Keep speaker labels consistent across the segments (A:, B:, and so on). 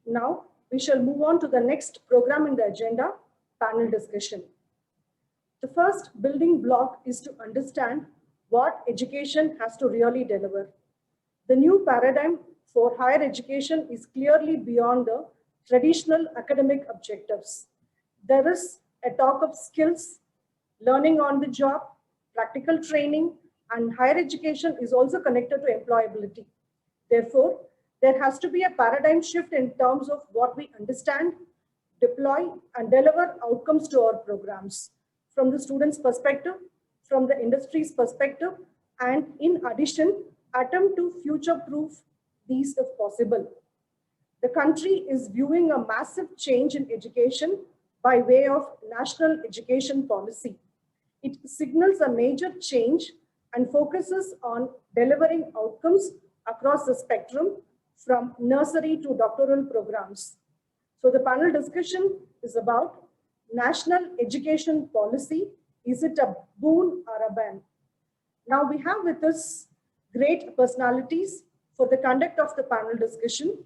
A: Now, we shall move on to the next program in the agenda, panel discussion. The first building block is to understand what education has to really deliver. The new paradigm for higher education is clearly beyond the traditional academic objectives. There is a talk of skills, learning on the job, practical training, and higher education is also connected to employability. Therefore, there has to be a paradigm shift in terms of what we understand, deploy, and deliver outcomes to our programs from the students' perspective, from the industry's perspective, and in addition, attempt to future-proof these if possible. The country is viewing a massive change in education by way of national education policy. It signals a major change and focuses on delivering outcomes across the spectrum from nursery to doctoral programs. So the panel discussion is about national education policy. Is it a boon or a ban? Now we have with us great personalities for the conduct of the panel discussion.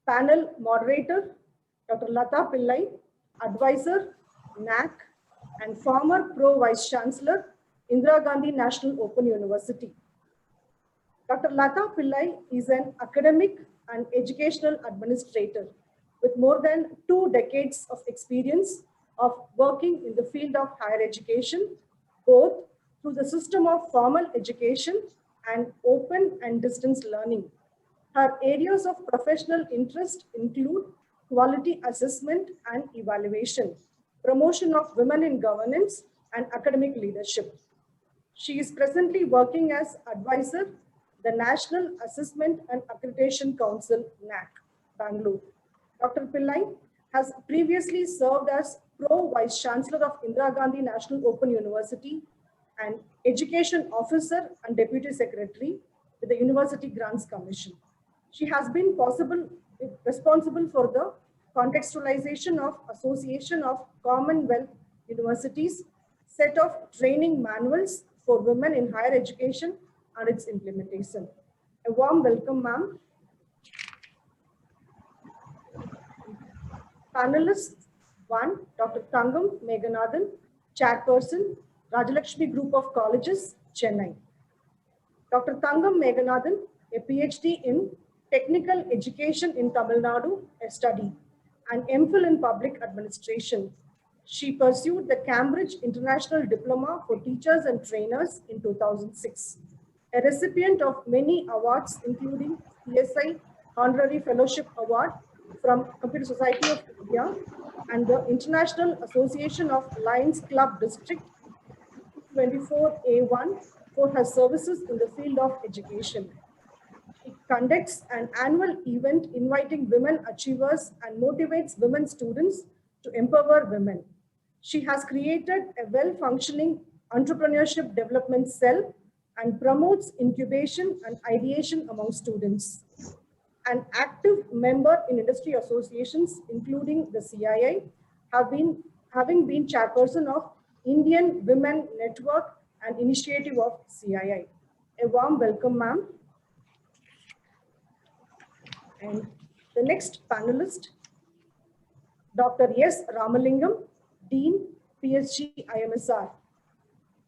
A: Panel moderator, Dr. Lalitha Pillai, advisor, NAAC, and former Pro Vice Chancellor, Indira Gandhi National Open University. Dr. Lalitha Pillai is an academic and educational administrator with more than 2 decades of experience of working in the field of higher education, both through the system of formal education and open and distance learning. Her areas of professional interest include quality assessment and evaluation, promotion of women in governance, and academic leadership. She is presently working as advisor, the National Assessment and Accreditation Council, NAAC, Bangalore. Dr. Pillai has previously served as Pro Vice Chancellor of Indira Gandhi National Open University and Education Officer and Deputy Secretary with the University Grants Commission. She has been responsible for the contextualization of Association of Commonwealth Universities, set of training manuals for women in higher education and its implementation. A warm welcome, ma'am. Panelists 1, Dr. Thangam, Meganathan, Chairperson, Rajalakshmi Group of Colleges, Chennai. Dr. Thangam Meganathan, a PhD in Technical Education in Tamil Nadu, a study, and MPhil in Public Administration. She pursued the Cambridge International Diploma for Teachers and Trainers in 2006, a recipient of many awards including PSI Honorary Fellowship Award from Computer Society of India and the International Association of Lions Club District 24A1 for her services in the field of education. It conducts an annual event inviting women achievers and motivates women students to empower women. She has created a well-functioning entrepreneurship development cell and promotes incubation and ideation among students. An active member in industry associations, including the CII, having been chairperson of Indian Women Network and initiative of CII. A warm welcome, ma'am. And the next panelist, Dr. S. Ramalingam, Dean, PSGIMS.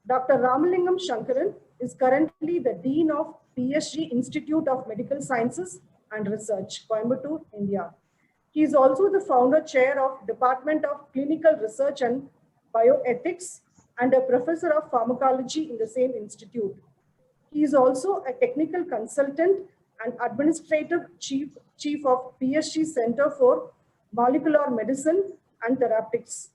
A: Dr. Ramalingam Shankaran is currently the Dean of PSG Institute of Medical Sciences and Research, Coimbatore, India. He is also the founder chair of Department of Clinical Research and Bioethics and a professor of pharmacology in the same institute. He is also a technical consultant and administrative chief of PSG Center for Molecular Medicine and Therapeutics.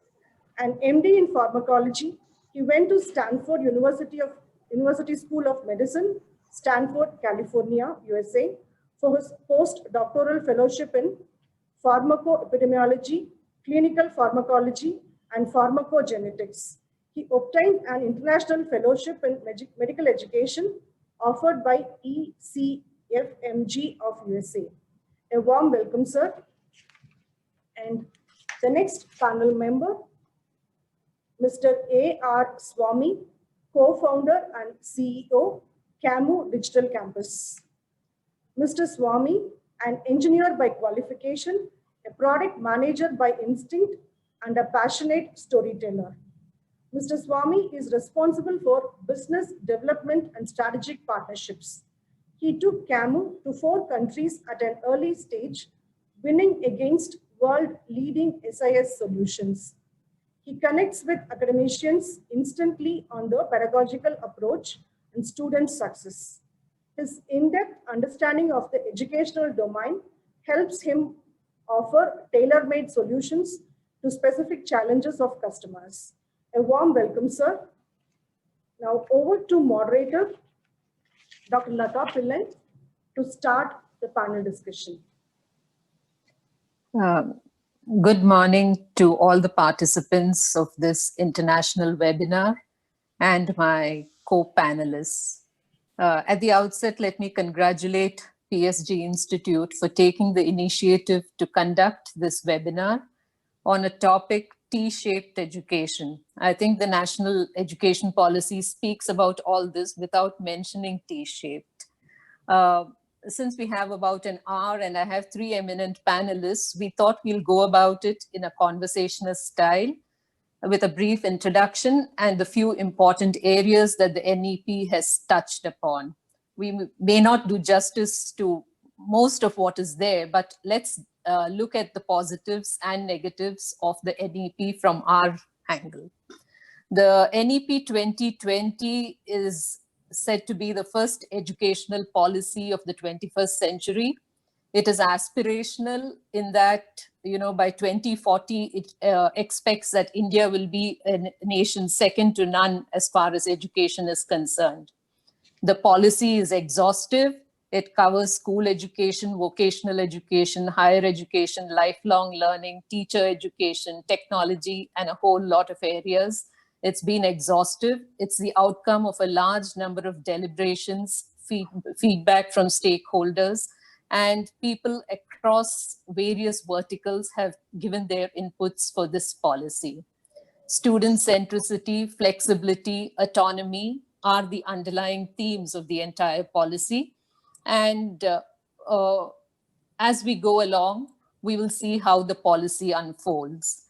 A: An MD in pharmacology, he went to Stanford University School of Medicine, Stanford, California, USA, for his postdoctoral fellowship in pharmacoepidemiology, clinical pharmacology, and pharmacogenetics. He obtained an international fellowship in medical education offered by ECFMG of USA. A warm welcome, sir. And the next panel member, Mr. A.R. Swami, co-founder and CEO, Camu Digital Campus. Mr. Swami, an engineer by qualification, a product manager by instinct, and a passionate storyteller. Mr. Swami is responsible for business development and strategic partnerships. He took Camu to 4 countries at an early stage, winning against world-leading SIS solutions. He connects with academicians instantly on the pedagogical approach and student success. His in-depth understanding of the educational domain helps him offer tailor-made solutions to specific challenges of customers. A warm welcome, sir. Now over to moderator, Dr. Lalitha Pillai, to start the panel discussion.
B: Good morning to all the participants of this international webinar and my co-panelists. At the outset, let me congratulate PSG Institute for taking the initiative to conduct this webinar on a topic T-shaped education. I think the national education policy speaks about all this without mentioning T-shaped. Since we have about an hour and I have 3 eminent panelists, we thought we'll go about it in a conversational style with a brief introduction and a few important areas that the NEP has touched upon. We may not do justice to most of what is there, but let's look at the positives and negatives of the NEP from our angle. The NEP 2020 is said to be the first educational policy of the 21st century. It is aspirational in that, by 2040, it expects that India will be a nation second to none as far as education is concerned. The policy is exhaustive. It covers school education, vocational education, higher education, lifelong learning, teacher education, technology, and a whole lot of areas. It's been exhaustive. It's the outcome of a large number of deliberations, feedback from stakeholders, and people across various verticals have given their inputs for this policy. Student centricity, flexibility, autonomy are the underlying themes of the entire policy. And as we go along, we will see how the policy unfolds.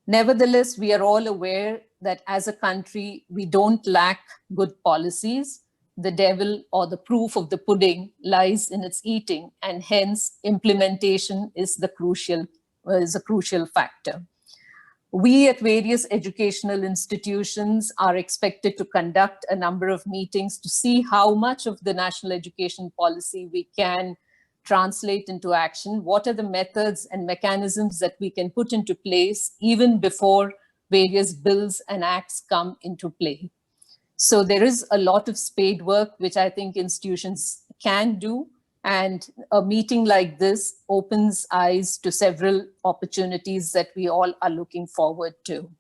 B: Nevertheless, we are all aware that as a country, we don't lack good policies. The devil or the proof of the pudding lies in its eating, and hence implementation is a crucial factor. We at various educational institutions are expected to conduct a number of meetings to see how much of the national education policy we can translate into action. What are the methods and mechanisms that we can put into place even before various bills and acts come into play? So there is a lot of spade work, which I think institutions can do. And a meeting like this opens eyes to several opportunities that we all are looking forward to.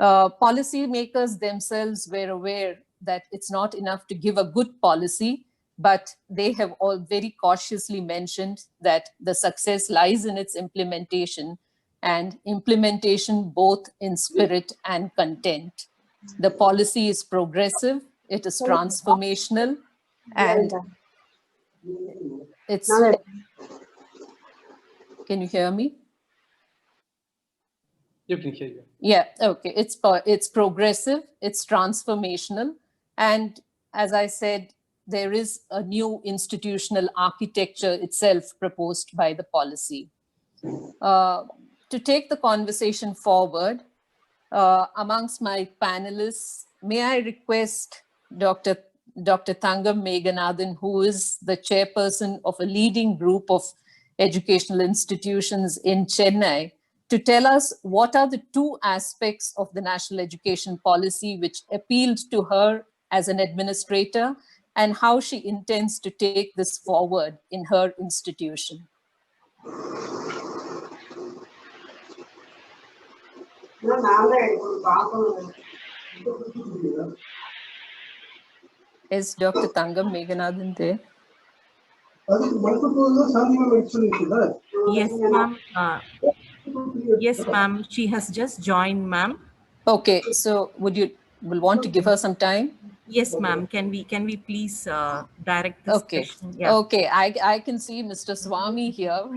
B: Policymakers themselves were aware that it's not enough to give a good policy, but they have all very cautiously mentioned that the success lies in its implementation, and implementation both in spirit and content. The policy is progressive, it is transformational, and it's... Can you hear me?
C: You can hear you.
B: Yeah, okay. It's progressive, it's transformational, and as I said, there is a new institutional architecture itself proposed by the policy. To take the conversation forward, amongst my panelists, may I request Dr. Thangam Meganathan, who is the chairperson of a leading group of educational institutions in Chennai, to tell us what are the 2 aspects of the national education policy which appealed to her as an administrator, and how she intends to take this forward in her institution. Is Dr. Thangam Meganathan there?
D: Yes, ma'am. Yes, ma'am. She has just joined, ma'am.
B: Okay, so will want to give her some time?
D: Yes, ma'am. Can we please direct this
B: Okay.
D: question? Yeah.
B: Okay. I can see Mr. Swami here.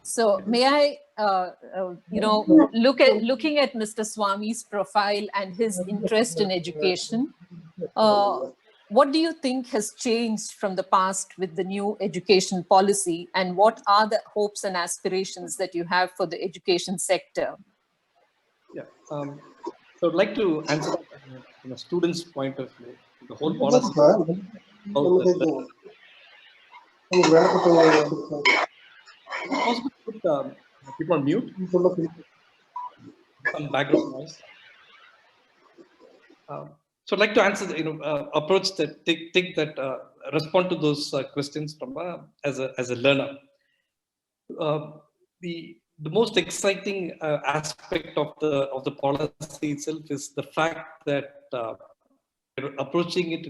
B: So may I, looking at Mr. Swami's profile and his interest in education, what do you think has changed from the past with the new education policy, and what are the hopes and aspirations that you have for the education sector?
C: Yeah. So I'd like to answer that from a student's point of view. The whole policy about the possible to put people on mute, some background noise. So I'd like to answer, approach that, take that, respond to those questions from as a learner. The most exciting aspect of the policy itself is the fact that we're approaching it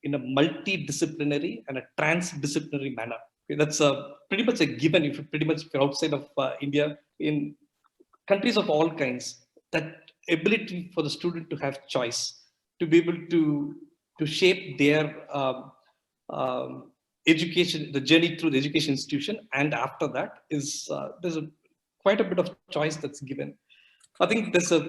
C: in a multidisciplinary and a transdisciplinary manner. Okay, that's pretty much a given. If you're outside of India, in countries of all kinds, that ability for the student to have choice, to be able to shape their education, the journey through the education institution, and after that is there's quite a bit of choice that's given. I think there's a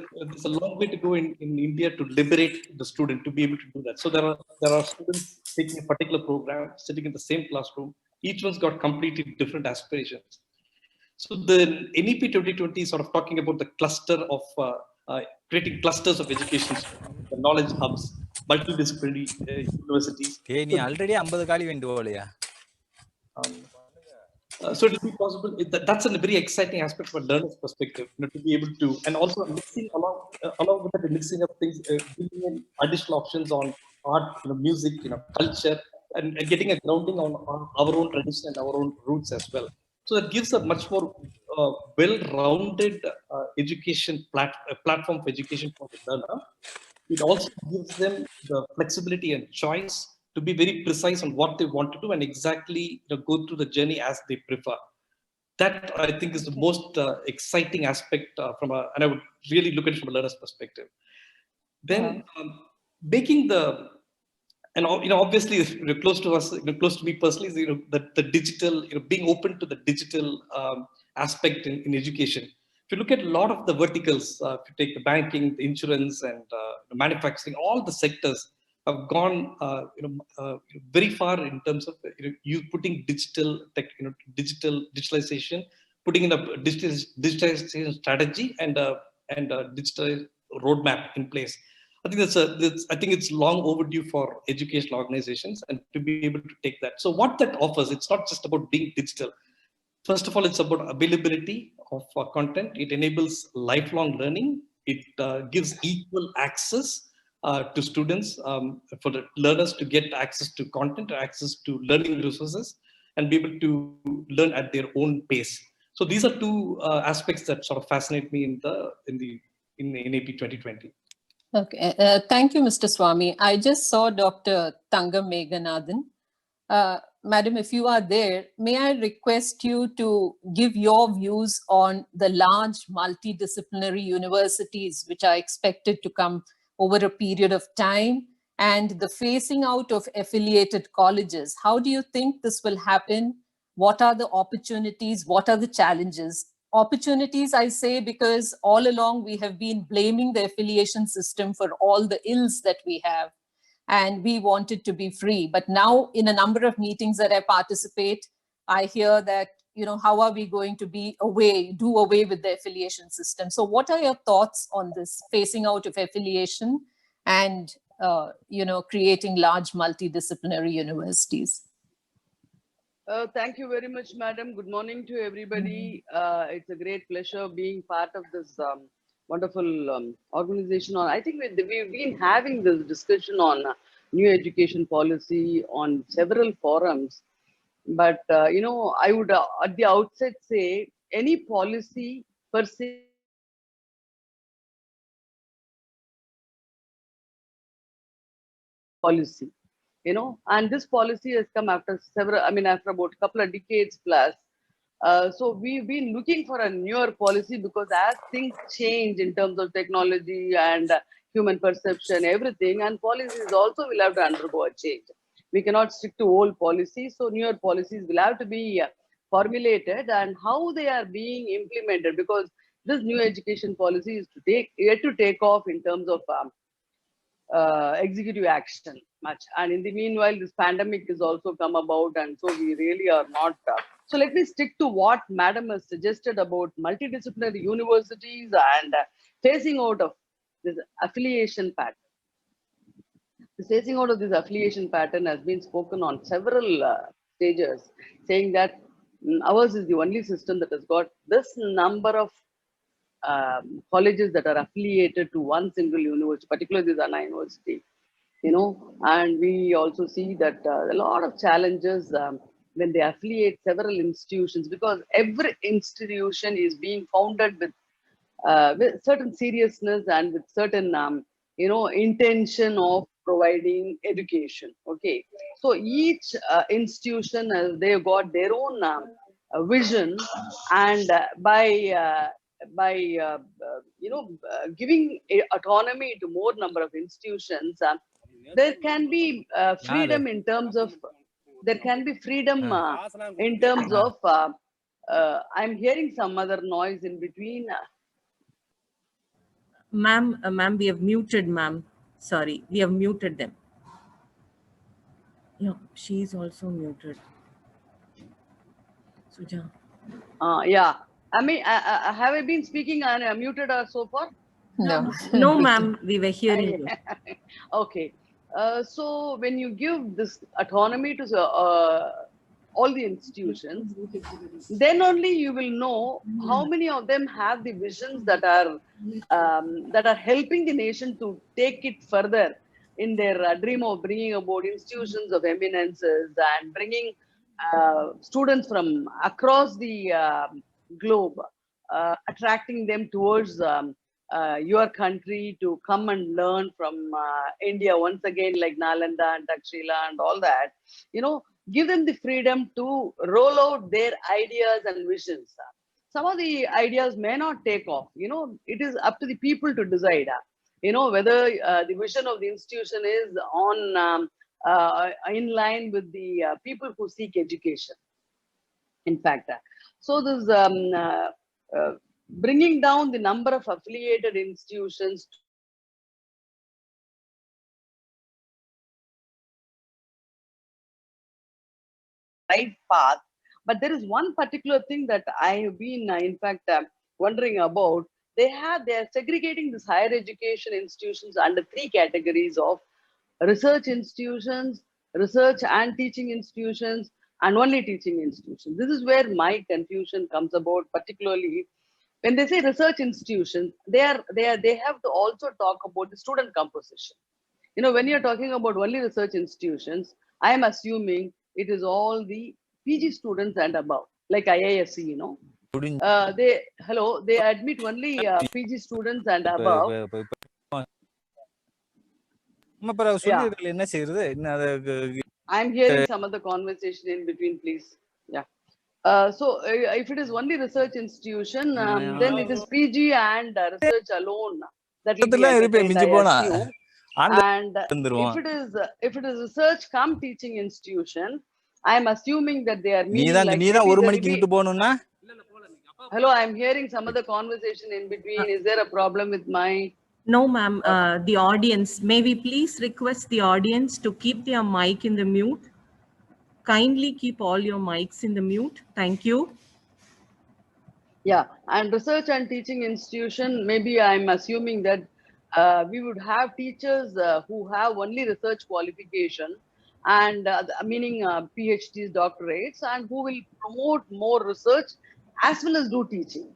C: long way to go in India to liberate the student to be able to do that. So there are students taking a particular program, sitting in the same classroom. Each one's got completely different aspirations. So the NEP 2020 is sort of talking about the cluster of creating clusters of education, the knowledge hubs, multidisciplinary universities.
E: நீ already 50 காலி வேண்டு போலையா?
C: So it will be possible. That's a very exciting aspect from a learner's perspective, to be able to, and also mixing along with that, mixing up things, giving in additional options on art, music, culture, and getting a grounding on our own tradition and our own roots as well. So that gives a much more well-rounded education platform for education for the learner. It also gives them the flexibility and choice to be very precise on what they want to do and exactly go through the journey as they prefer. That I think is the most exciting aspect and I would really look at it from a learner's perspective. Then making the, and obviously close to us, close to me personally, is the digital, being open to the digital aspect in education. If you look at a lot of the verticals, if you take the banking, the insurance, and the manufacturing, all the sectors have gone very far in terms of you putting digital tech, digitalization, putting in a digitalization strategy and a digital roadmap in place. I think it's long overdue for educational organizations and to be able to take that. So what that offers, it's not just about being digital. First of all, it's about availability of content. It enables lifelong learning. It gives equal access to students, for the learners to get access to content, access to learning resources, and be able to learn at their own pace. So these are two aspects that sort of fascinate me in NAP 2020.
B: Okay, thank you, Mr. Swami. I just saw Dr. Thangam Meganathan. Madam, if you are there, may I request you to give your views on the large multidisciplinary universities which are expected to come over a period of time, and the phasing out of affiliated colleges? How do you think this will happen? What are the opportunities? What are the challenges? Opportunities, I say, because all along we have been blaming the affiliation system for all the ills that we have, and we want it to be free. But now in a number of meetings that I participate, I hear that, how are we going to do away with the affiliation system? So what are your thoughts on this phasing out of affiliation and, creating large multidisciplinary universities?
F: Thank you very much, madam. Good morning to everybody. It's a great pleasure being part of this wonderful organization. I think we've been having this discussion on new education policy on several forums. But, I would at the outset say any policy per se policy. And this policy has come after after about a couple of decades plus. So we've been looking for a newer policy because as things change in terms of technology and human perception, everything, and policies also will have to undergo a change. We cannot stick to old policies, so newer policies will have to be formulated, and how they are being implemented, because this new education policy is yet to take off in terms of executive action much. And in the meanwhile, this pandemic has also come about, and so we really are not. So let me stick to what Madam has suggested about multidisciplinary universities and phasing out of this affiliation pattern. The phasing out of this affiliation pattern has been spoken on several stages, saying that ours is the only system that has got this number of colleges that are affiliated to one single university, particularly the Anna University, and we also see that a lot of challenges when they affiliate several institutions, because every institution is being founded with certain seriousness and with certain intention of providing education. Okay, so each institution they've got their own vision, and by giving autonomy to more number of institutions, there can be freedom in terms of I'm hearing some other noise in between.
D: Ma'am, we have muted, ma'am. Sorry, we have muted them. Yeah, she's also muted. Suja.
F: Yeah, I mean, have I been speaking and muted her so far?
B: No.
D: No, ma'am, we were hearing you.
F: Okay. So when you give this autonomy to all the institutions, then only you will know how many of them have the visions that are helping the nation to take it further in their dream of bringing about institutions of eminences and bringing students from across the globe, attracting them towards your country to come and learn from India once again, like Nalanda and Takshila and all that. Give them the freedom to roll out their ideas and visions. Some of the ideas may not take off. It is up to the people to decide. Whether the vision of the institution is on in line with the people who seek education. In fact, so this bringing down the number of affiliated institutions right path. But there is one particular thing that I have been, in fact, wondering about. They are segregating this higher education institutions under three categories of research institutions, research and teaching institutions, and only teaching institutions. This is where my confusion comes about, particularly when they say research institutions. They have to also talk about the student composition. When you're talking about only research institutions, I am assuming it is all the PG students and above, like IISc. They admit only PG students and above. Yeah. I'm hearing some of the conversation in between, please. Yeah. So if it is only research institution, then it is PG and research alone that will be entertained, I assume. And if it is research come teaching institution, I'm assuming that they are meaning like hello, I'm hearing some of the conversation in between. Is there a problem with my?
D: No, ma'am. The audience, may we please request the audience to keep their mic in the mute? Kindly keep all your mics in the mute. Thank you.
F: Yeah, and research and teaching institution, maybe I'm assuming that we would have teachers who have only research qualification, and meaning PhDs, doctorates, and who will promote more research as well as do teaching.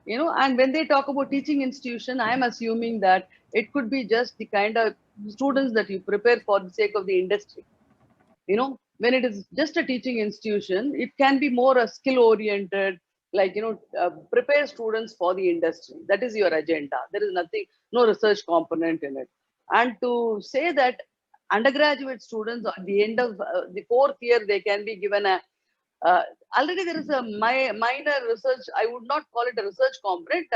F: And when they talk about teaching institution, I'm assuming that it could be just the kind of students that you prepare for the sake of the industry. When it is just a teaching institution, it can be more a skill oriented, like prepare students for the industry. That is your agenda. There is no research component in it. And to say that undergraduate students at the end of the fourth year, they can be given a already there is a minor research, I would not call it a research component,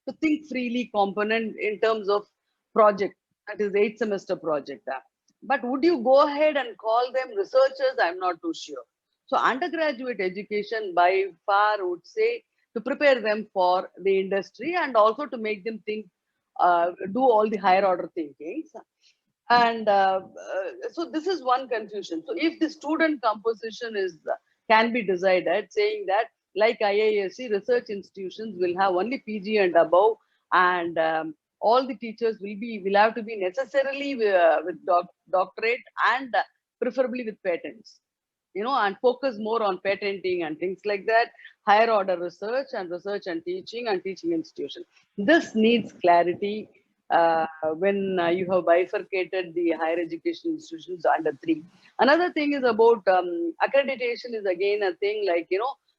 F: to think freely component in terms of project. That is 8th semester project. But would you go ahead and call them researchers? I'm not too sure. So undergraduate education by far would say to prepare them for the industry and also to make them think, do all the higher order thinkings. And so this is one confusion. So if the student composition can be decided, saying that like IISc, research institutions will have only PG and above, and all the teachers will have to be necessarily with doctorate and preferably with patents, and focus more on patenting and things like that, higher order research and teaching institution. This needs clarity when you have bifurcated the higher education institutions under 3. Another thing is about accreditation is again a thing, like,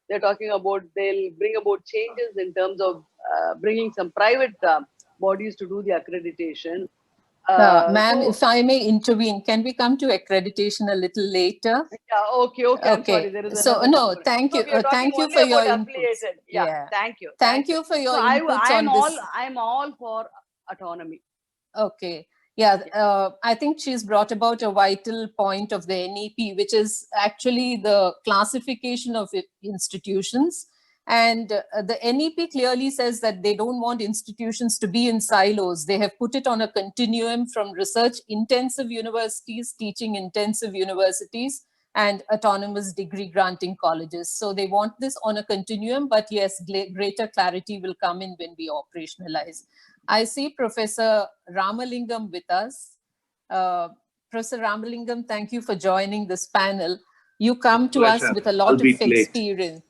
F: they're talking about they'll bring about changes in terms of bringing some private bodies to do the accreditation.
B: Ma'am, if I may intervene, can we come to accreditation a little later?
F: Yeah, okay. I'm sorry. There is
B: no, thank you. Thank you for your input.
F: Yeah, thank you.
B: Thank you for your inputs on this.
F: I'm all for autonomy.
B: Okay. Yeah, I think she's brought about a vital point of the NEP, which is actually the classification of institutions. And the NEP clearly says that they don't want institutions to be in silos. They have put it on a continuum from research-intensive universities, teaching-intensive universities, and autonomous degree-granting colleges. So they want this on a continuum, but yes, greater clarity will come in when we operationalize. I see Professor Ramalingam with us. Professor Ramalingam, thank you for joining this panel. You come to us with a lot of experience.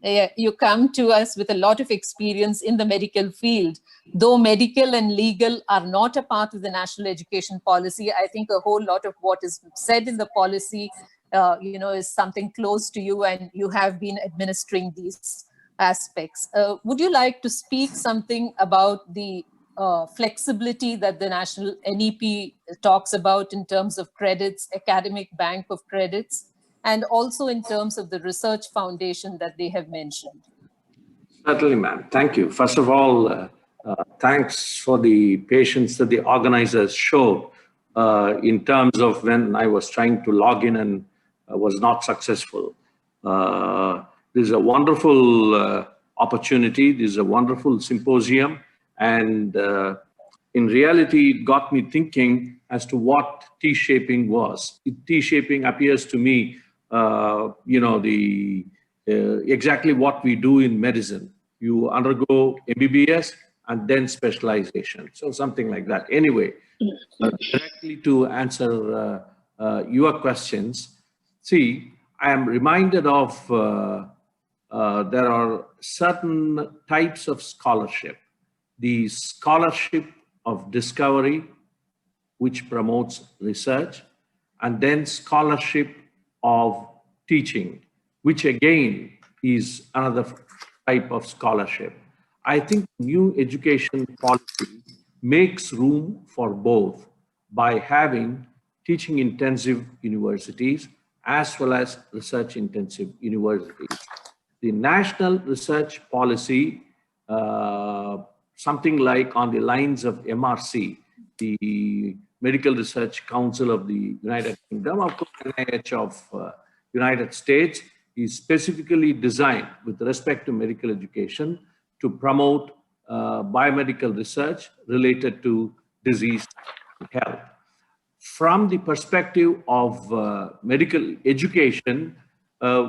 B: You come to us with a lot of experience in the medical field. Though medical and legal are not a part of the national education policy, I think a whole lot of what is said in the policy, is something close to you, and you have been administering these aspects. Would you like to speak something about the flexibility that the national NEP talks about in terms of credits, academic bank of credits, and also in terms of the research foundation that they have mentioned?
G: Certainly, ma'am. Thank you. First of all, thanks for the patience that the organizers showed in terms of when I was trying to log in and was not successful. This is a wonderful opportunity. This is a wonderful symposium. And in reality, it got me thinking as to what T-shaping was. T-shaping appears to me, exactly what we do in medicine. You undergo MBBS and then specialization. So something like that. Anyway, directly to answer your questions, see, I am reminded of there are certain types of scholarship. The scholarship of discovery, which promotes research, and then scholarship of teaching, which again is another type of scholarship. I think new education policy makes room for both by having teaching intensive universities as well as research intensive universities. The national research policy, something like on the lines of MRC, the Medical Research Council of the United Kingdom, of course, NIH of United States, is specifically designed with respect to medical education to promote biomedical research related to disease and health. From the perspective of medical education,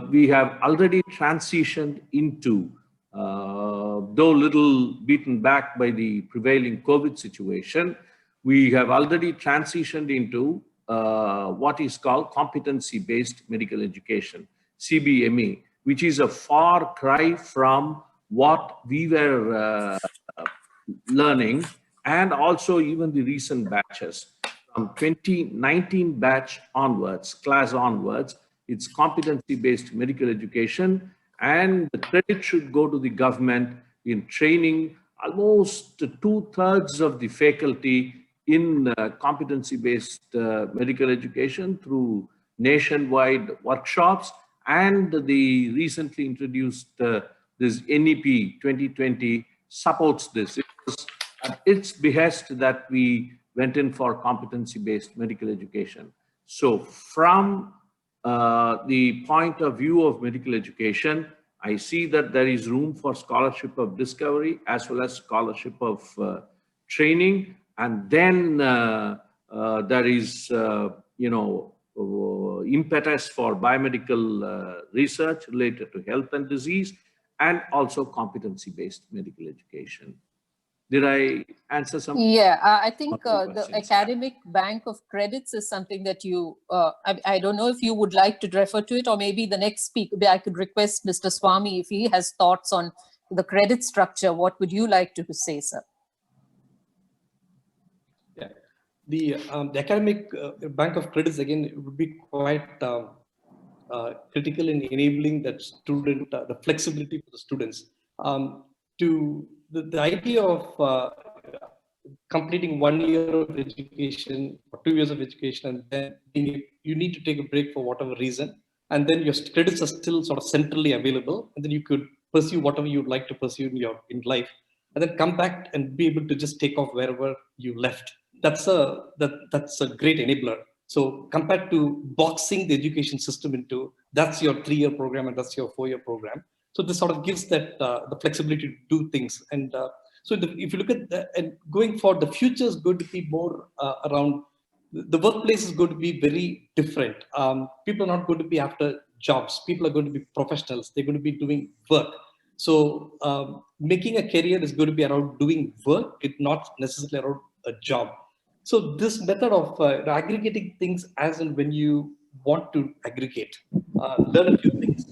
G: we have already transitioned into, though little beaten back by the prevailing COVID situation, we have already transitioned into what is called competency-based medical education, CBME, which is a far cry from what we were learning, and also even the recent batches. From 2019 batch onwards, class onwards, it's competency-based medical education, and the credit should go to the government in training almost 2/3 of the faculty in competency-based medical education through nationwide workshops, and the recently introduced this NEP 2020 supports this. It was at its behest that we went in for competency-based medical education. So from the point of view of medical education, I see that there is room for scholarship of discovery as well as scholarship of training. And then there is, impetus for biomedical research related to health and disease, and also competency-based medical education. Did I answer some?
B: Yeah, I think the
G: questions?
B: academic bank of credits is something that you, I don't know if you would like to refer to it, or maybe the next speaker, I could request Mr. Swami if he has thoughts on the credit structure. What would you like to say, sir?
C: Yeah, the academic bank of credits, again, would be quite critical in enabling that student, the flexibility for the students. The idea of completing 1 year of education or 2 years of education, and then you need to take a break for whatever reason, and then your credits are still sort of centrally available, and then you could pursue whatever you'd like to pursue in life, and then come back and be able to just take off wherever you left. That's a great enabler. So compared to boxing the education system into, that's your 3-year program and that's your 4-year program. So this sort of gives that the flexibility to do things. And so if you look at that, and going forward, the future is going to be more around, the workplace is going to be very different. People are not going to be after jobs. People are going to be professionals. They're going to be doing work. So making a career is going to be around doing work. It's not necessarily around a job. So this method of aggregating things as and when you want to aggregate, learn a few things,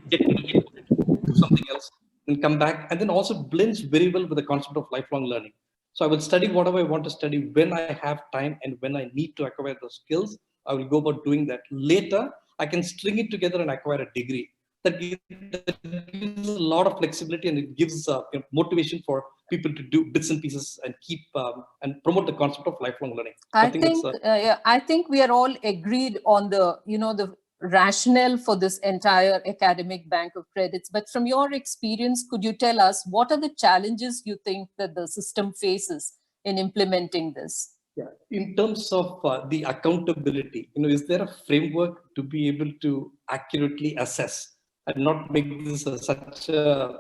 C: get into it, do something else, and come back, and then also blends very well with the concept of lifelong learning. So I will study whatever I want to study when I have time and when I need to acquire those skills. I will go about doing that. Later, I can string it together and acquire a degree. That gives a lot of flexibility, and it gives motivation for people to do bits and pieces and keep and promote the concept of lifelong learning.
B: I think we are all agreed on the the rationale for this entire academic bank of credits. But from your experience, could you tell us what are the challenges you think that the system faces in implementing this?
C: Yeah, in terms of the accountability, is there a framework to be able to accurately assess and not make this such a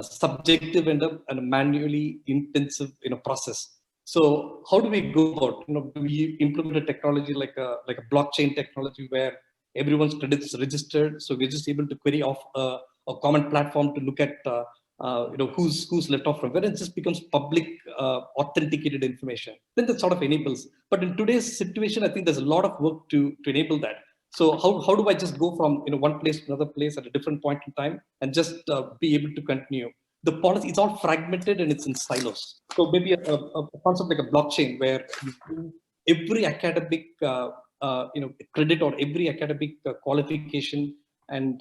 C: subjective and a manually intensive process? So how do we go about? Do we implement a technology like a blockchain technology where everyone's credits registered? So we're just able to query off a common platform to look at who's left off from where, it just becomes public authenticated information. Then that sort of enables. But in today's situation, I think there's a lot of work to enable that. So how do I just go from one place to another place at a different point in time and just be able to continue? The policy, it's all fragmented and it's in silos. So maybe a concept like a blockchain where you do every academic credit or every academic qualification and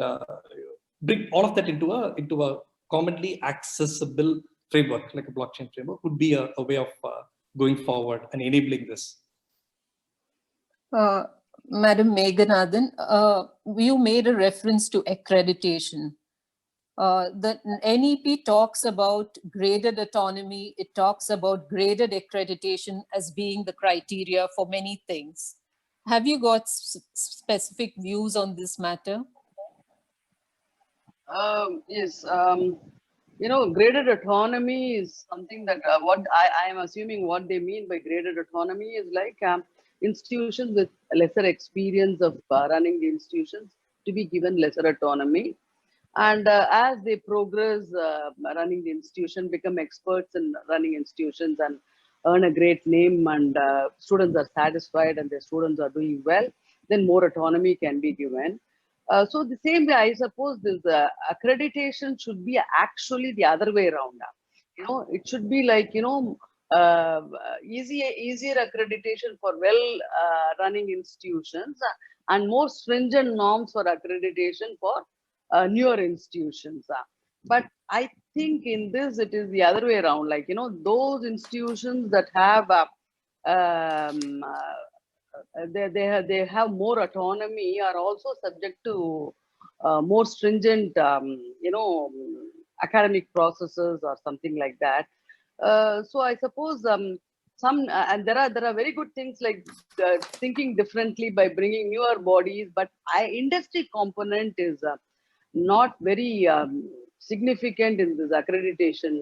C: bring all of that into a commonly accessible framework, like a blockchain framework, would be a way of going forward and enabling this.
B: Madam Meganathan, you made a reference to accreditation. The NEP talks about graded autonomy. It talks about graded accreditation as being the criteria for many things. Have you got specific views on this matter?
F: Yes. Graded autonomy is something that what I am assuming what they mean by graded autonomy is like institutions with lesser experience of running the institutions to be given lesser autonomy. And as they progress running the institution, become experts in running institutions and earn a great name, and students are satisfied and their students are doing well, then more autonomy can be given. So the same way, I suppose this accreditation should be actually the other way around. It should be like, easier accreditation for well-running institutions and more stringent norms for accreditation for newer institutions. But I think in this, it is the other way around. Like, those institutions that have they have more autonomy are also subject to more stringent, academic processes or something like that. So I suppose and there are very good things like thinking differently by bringing newer bodies, but industry component is not very significant in this accreditation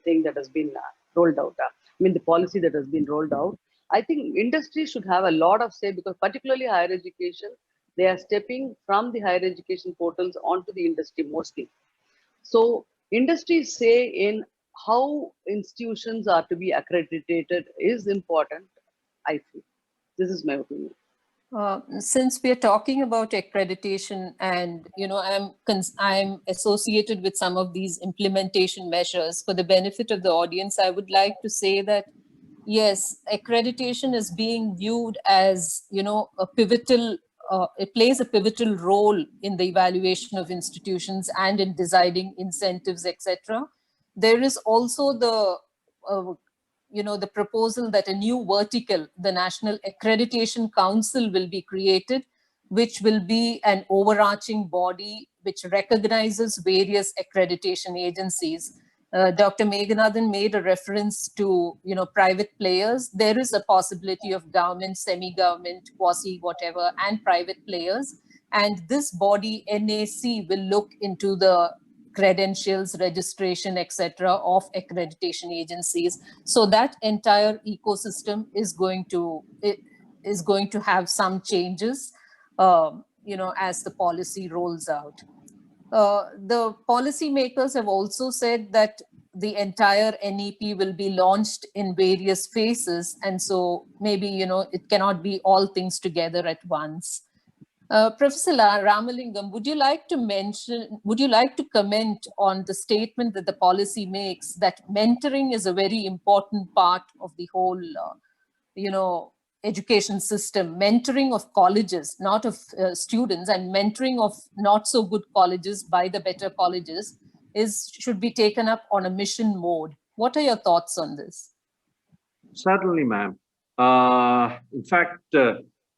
F: thing that has been rolled out. I mean, the policy that has been rolled out. I think industry should have a lot of say, because particularly higher education, they are stepping from the higher education portals onto the industry mostly. So industry's say in how institutions are to be accredited is important, I feel. This is my opinion.
B: Since we are talking about accreditation, and I'm associated with some of these implementation measures, for the benefit of the audience, I would like to say that yes, accreditation is being viewed as a pivotal. It plays a pivotal role in the evaluation of institutions and in deciding incentives, etc. There is also the the proposal that a new vertical, the National Accreditation Council, will be created, which will be an overarching body which recognizes various accreditation agencies. Dr. Meganathan made a reference to private players. There is a possibility of government, semi-government, quasi whatever, and private players. And this body, NAAC, will look into the credentials, registration, etc., of accreditation agencies. So that entire ecosystem is going to have some changes, as the policy rolls out. The policymakers have also said that the entire NEP will be launched in various phases, and so maybe it cannot be all things together at once. Professor Ramalingam, would you like to comment on the statement that the policy makes that mentoring is a very important part of the whole, education system, mentoring of colleges, not of students, and mentoring of not so good colleges by the better colleges should be taken up on a mission mode. What are your thoughts on this?
G: Certainly, ma'am. In fact,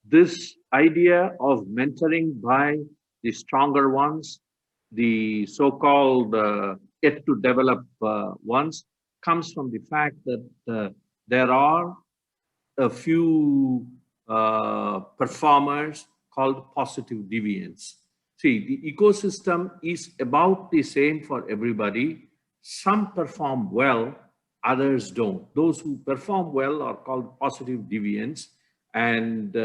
G: this idea of mentoring by the stronger ones, the so-called yet to develop ones, comes from the fact that there are a few performers called positive deviants. See, the ecosystem is about the same for everybody. Some perform well, others don't. Those who perform well are called positive deviants. And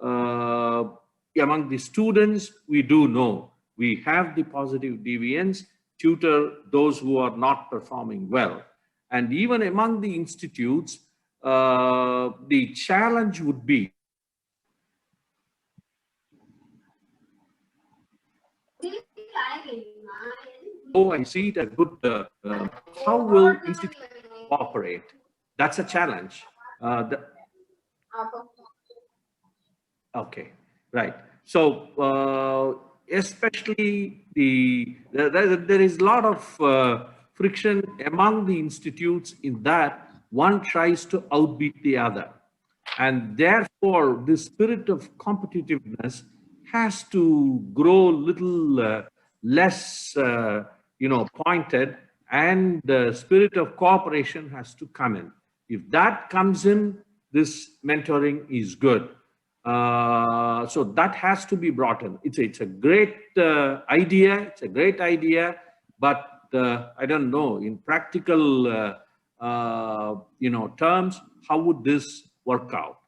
G: among the students, we do know we have the positive deviants, tutor those who are not performing well. And even among the institutes, the challenge would be I see it as good. How will institutions operate? That's a challenge. Okay, right. So especially there is a lot of friction among the institutes in that one tries to outbeat the other, and therefore the spirit of competitiveness has to grow a little less pointed, and the spirit of cooperation has to come in. If that comes in, this mentoring is good. So that has to be brought in. It's a great idea. It's a great idea, but I don't know in practical terms, how would this work out?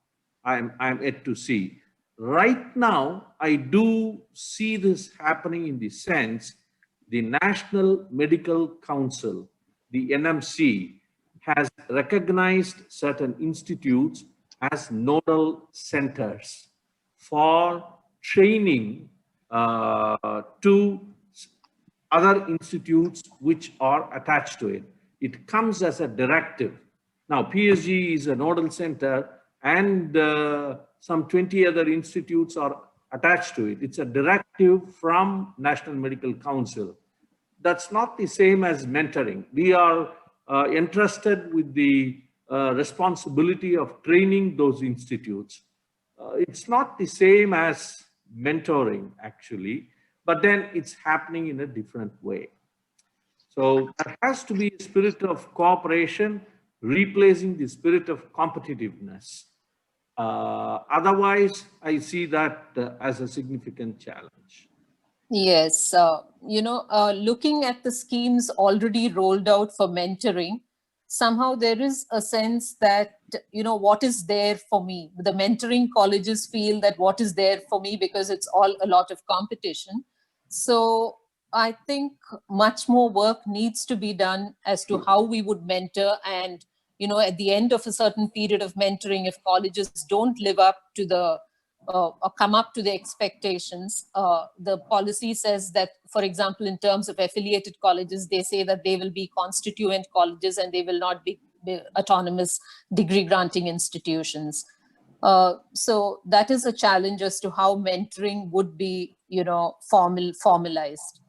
G: I'm yet to see. Right now, I do see this happening in the sense the National Medical Council, the NMC, has recognized certain institutes as nodal centers for training to other institutes which are attached to it. It comes as a directive. Now, PSG is a nodal center, and some 20 other institutes are attached to it. It's a directive from National Medical Council. That's not the same as mentoring. We are entrusted with the responsibility of training those institutes. It's not the same as mentoring, actually, but then it's happening in a different way. So there has to be a spirit of cooperation, replacing the spirit of competitiveness. Otherwise, I see that as a significant challenge.
B: Yes, looking at the schemes already rolled out for mentoring, somehow there is a sense that, what is there for me? The mentoring colleges feel that what is there for me, because it's all a lot of competition. So I think much more work needs to be done as to how we would mentor. And, at the end of a certain period of mentoring, if colleges don't live up to the or come up to the expectations. The policy says that, for example, in terms of affiliated colleges, they say that they will be constituent colleges and they will not be autonomous degree granting institutions. So that is a challenge as to how mentoring would be, formalized.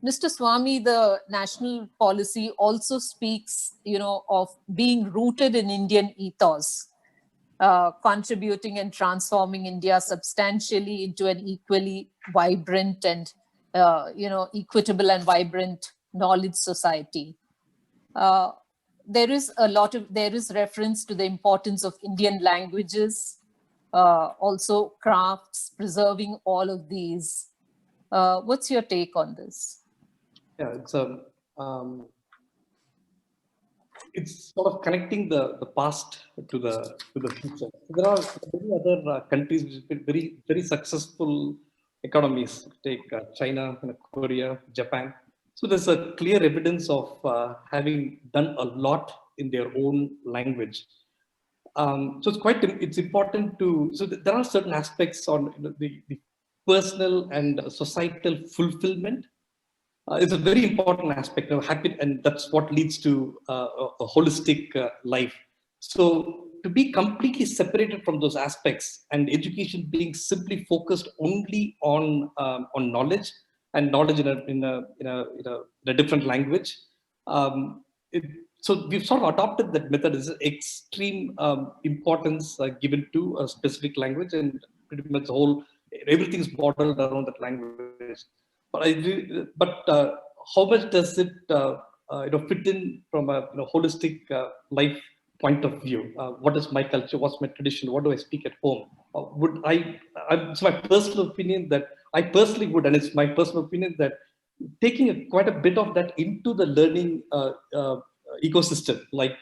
B: Mr. Swami, the national policy also speaks, of being rooted in Indian ethos. Contributing and transforming India substantially into an equally vibrant and, equitable and vibrant knowledge society. There is reference to the importance of Indian languages, also crafts, preserving all of these. What's your take on this?
C: Yeah, it's sort of connecting the past to the future. So there are many other countries which have been very, very successful economies. Take China, Korea, Japan. So there's a clear evidence of having done a lot in their own language. So it's important to, so there are certain aspects on the personal and societal fulfillment. It's a very important aspect of happy, and that's what leads to a holistic life. So to be completely separated from those aspects, and education being simply focused only on knowledge and knowledge in a different language. So we've sort of adopted that method as extreme importance given to a specific language, and pretty much everything's modeled around that language. But how much does it fit in from a holistic life point of view? What is my culture? What's my tradition? What do I speak at home? It's my personal opinion that I personally would, and it's my personal opinion that taking quite a bit of that into the learning ecosystem, like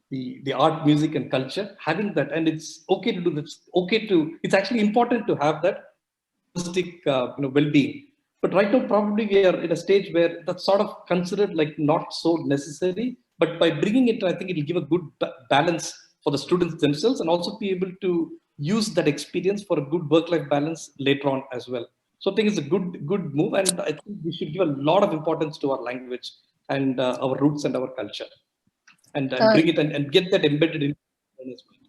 C: the art, music, and culture, having that, and it's okay to do this. It's actually important to have that holistic, well-being. But right now, probably we are in a stage where that's sort of considered like not so necessary. But by bringing it, I think it will give a good balance for the students themselves, and also be able to use that experience for a good work-life balance later on as well. So I think it's a good move, and I think we should give a lot of importance to our language and our roots and our culture, and bring it and get that embedded in as well.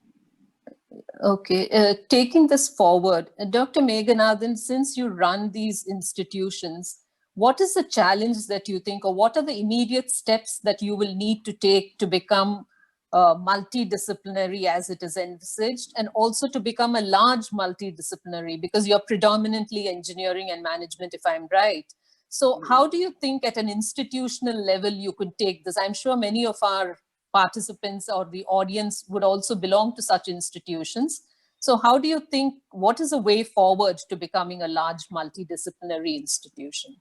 B: Okay, taking this forward, Dr. Meganathan, since you run these institutions, what is the challenge that you think, or what are the immediate steps that you will need to take to become multidisciplinary as it is envisaged, and also to become a large multidisciplinary, because you're predominantly engineering and management, if I'm right. So how do you think at an institutional level you could take this? I'm sure many of our participants or the audience would also belong to such institutions. So how do you think, what is a way forward to becoming a large multidisciplinary institution?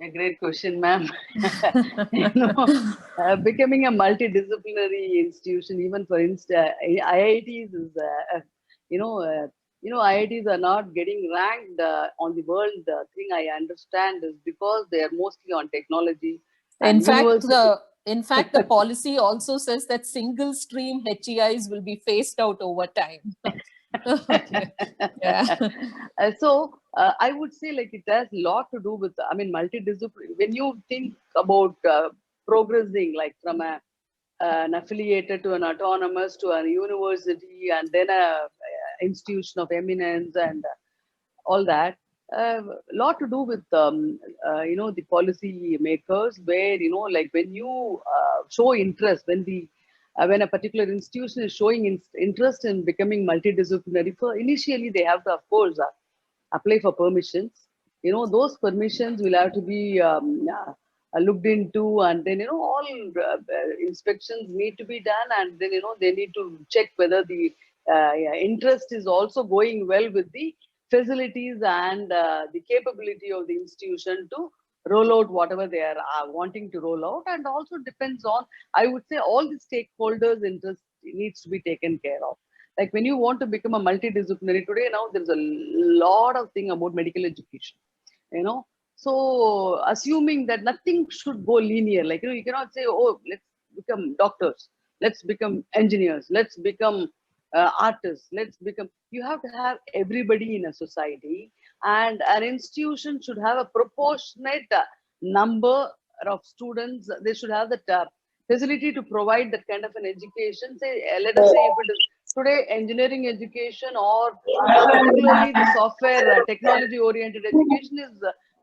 F: A great question, ma'am. Becoming a multidisciplinary institution, even for instance, IITs is, IITs are not getting ranked on the world thing. I understand is because they are mostly on technology.
B: In fact, the policy also says that single stream HEIs will be phased out over time. Okay. Yeah.
F: So I would say like it has a lot to do with, multidisciplinary. When you think about progressing like from an affiliated to an autonomous to a university and then a institution of eminence and all that, a lot to do with the policy makers, where like when you show interest, when a particular institution is showing interest in becoming multidisciplinary, initially they have to, of course, apply for permissions. Those permissions will have to be looked into, and then all inspections need to be done, and then they need to check whether the interest is also going well with the facilities and the capability of the institution to roll out whatever they are wanting to roll out. And also depends on, I would say, all the stakeholders' interest needs to be taken care of. Like when you want to become a multidisciplinary, today now there's a lot of thing about medical education, so assuming that nothing should go linear, like you cannot say, oh, let's become doctors, let's become engineers, let's become artists, let's become. You have to have everybody in a society, and an institution should have a proportionate number of students. They should have the facility to provide that kind of an education. Say, let us say if it is today engineering education, or particularly the software technology oriented education is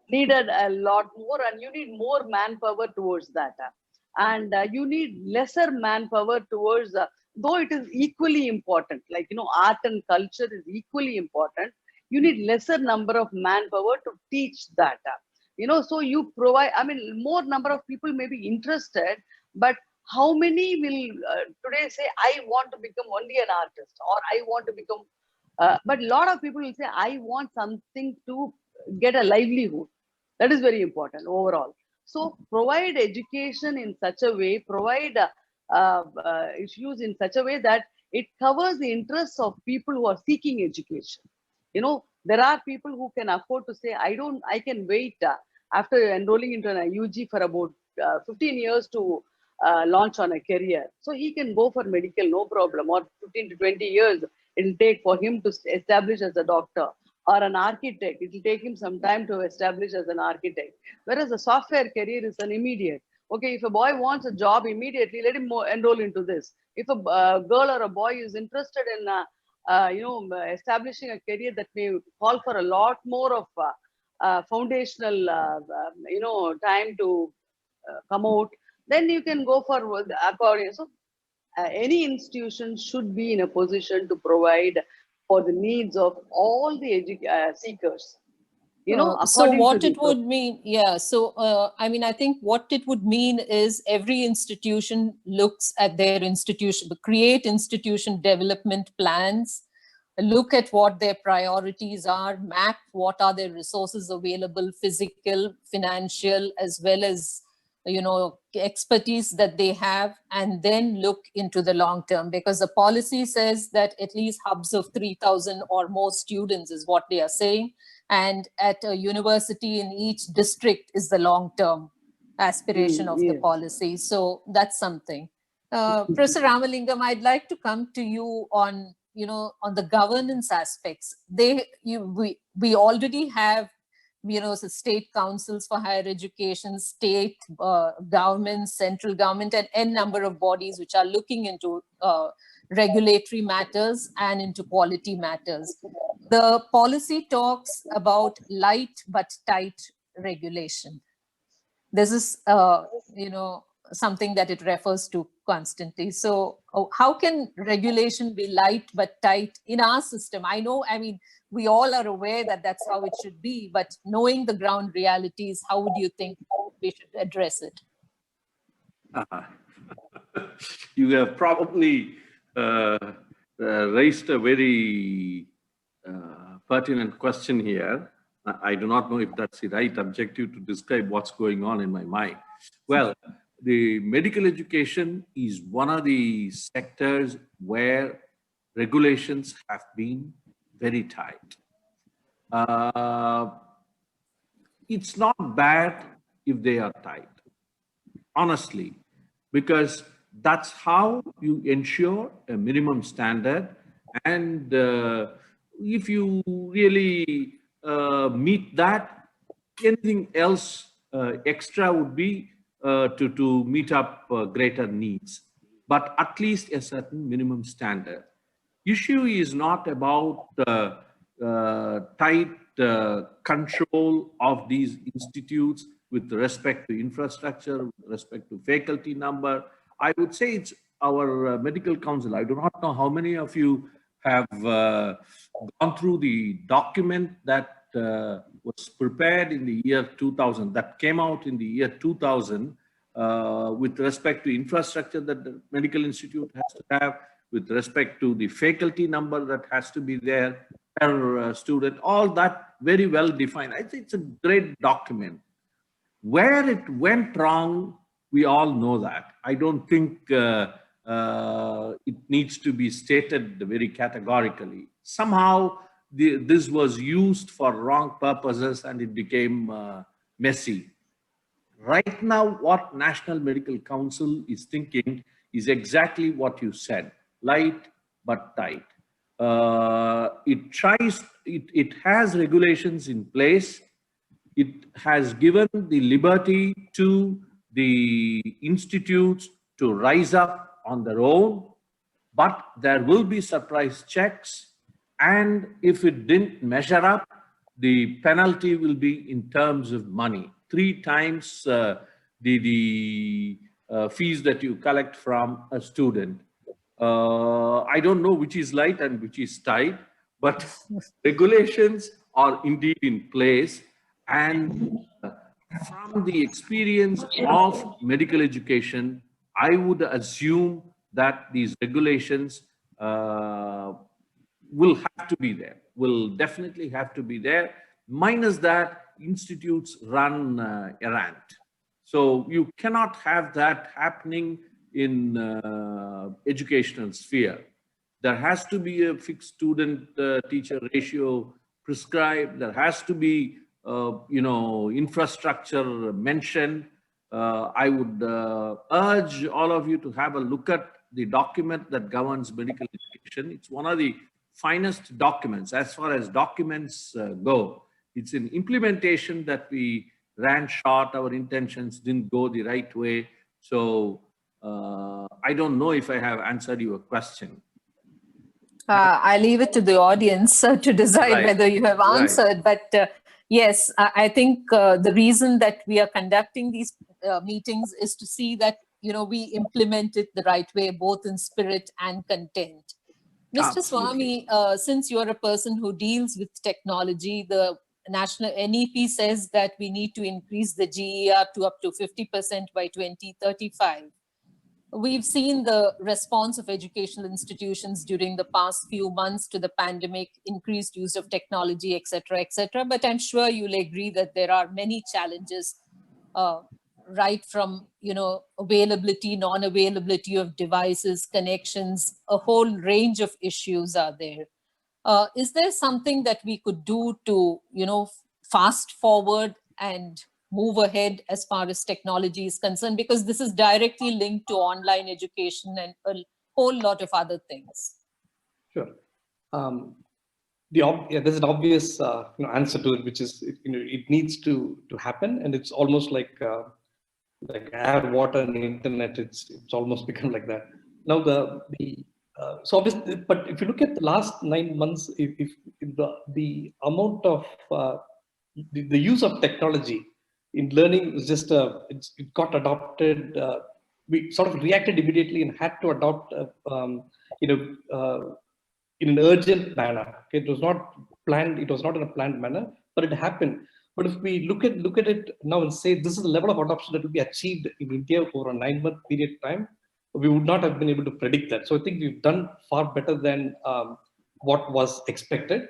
F: needed a lot more, and you need more manpower towards that, and you need lesser manpower towards though it is equally important, like art and culture is equally important, you need lesser number of manpower to teach that, so you provide, I mean, more number of people may be interested, but how many will today say, I want to become only an artist, or I want to become but a lot of people will say, I want something to get a livelihood. That is very important overall. So provide education in such a way, provide issues in such a way that it covers the interests of people who are seeking education. There are people who can afford to say, I can wait after enrolling into an UG for about 15 years to launch on a career. So he can go for medical, no problem, or 15 to 20 years it will take for him to establish as a doctor. Or an architect, it will take him some time to establish as an architect. Whereas a software career is an immediate. Okay, if a boy wants a job immediately, let him enroll into this. If a girl or a boy is interested in establishing a career that may call for a lot more of foundational time to come out, then you can go for according. So any institution should be in a position to provide for the needs of all the seekers.
B: So what it would mean, I mean, I think what it would mean is every institution looks at their institution, create institution development plans, look at what their priorities are, map what are their resources available, physical, financial, as well as expertise that they have, and then look into the long term, because the policy says that at least hubs of 3,000 or more students is what they are saying, and at a university in each district is the long term aspiration of the policy. So that's something. Professor Ramalingam, I'd like to come to you on on the governance aspects. We already have so state councils for higher education, state governments, central government, and n number of bodies which are looking into regulatory matters and into quality matters. The policy talks about light but tight regulation. This is, something that it refers to constantly. So how can regulation be light but tight in our system? I mean, we all are aware that that's how it should be, but knowing the ground realities, how would you think we should address it?
G: You have probably raised a very pertinent question here. I do not know if that's the right objective to describe what's going on in my mind. Well, the medical education is one of the sectors where regulations have been very tight. It's not bad if they are tight, honestly, because that's how you ensure a minimum standard. And if you really meet that, anything else extra would be to meet up greater needs, but at least a certain minimum standard. Issue is not about tight control of these institutes with respect to infrastructure, with respect to faculty number. I would say it's our medical council. I do not know how many of you have gone through the document that was prepared in the year 2000, that came out in the year 2000, with respect to infrastructure that the medical institute has to have, with respect to the faculty number that has to be there per student, all that very well defined. I think it's a great document. Where it went wrong, we all know that. I don't think it needs to be stated very categorically. Somehow, this was used for wrong purposes and it became messy. Right now, what National Medical Council is thinking is exactly what you said, light but tight. It has regulations in place. It has given the liberty to the institutes to rise up on their own, but there will be surprise checks. And if it didn't measure up, the penalty will be in terms of money. 3 times the fees that you collect from a student. I don't know which is light and which is tight, but regulations are indeed in place. And from the experience of medical education, I would assume that these regulations will have to be there, will definitely have to be there. Minus that, institutes run errant. So you cannot have that happening in educational sphere. There has to be a fixed student-teacher ratio prescribed. There has to be infrastructure mentioned. I would urge all of you to have a look at the document that governs medical education. It's one of the finest documents as far as documents go. It's in implementation that we ran short. Our intentions didn't go the right way. So I don't know if I have answered your question.
B: I leave it to the audience to decide whether you have answered. But yes, I think the reason that we are conducting these meetings is to see that, we implement it the right way, both in spirit and content. Mr. Swami, since you're a person who deals with technology, the National NEP says that we need to increase the GER to up to 50% by 2035. We've seen the response of educational institutions during the past few months to the pandemic, increased use of technology, et cetera, but I'm sure you'll agree that there are many challenges, right from, availability, non-availability of devices, connections, a whole range of issues are there. Is there something that we could do to, fast forward and move ahead as far as technology is concerned? Because this is directly linked to online education and a whole lot of other things.
C: Sure. There's an obvious answer to it, which is it needs to happen, and it's almost like air, water, and internet. It's almost become like that now. So obviously, but if you look at the last 9 months, if the amount of the use of technology in learning is just it got adopted. We sort of reacted immediately and had to adopt, in an urgent manner. Okay? It was not planned. It was not in a planned manner, but it happened. But if we look at it now and say this is the level of adoption that will be achieved in India over a 9-month period of time, we would not have been able to predict that. So I think we've done far better than what was expected.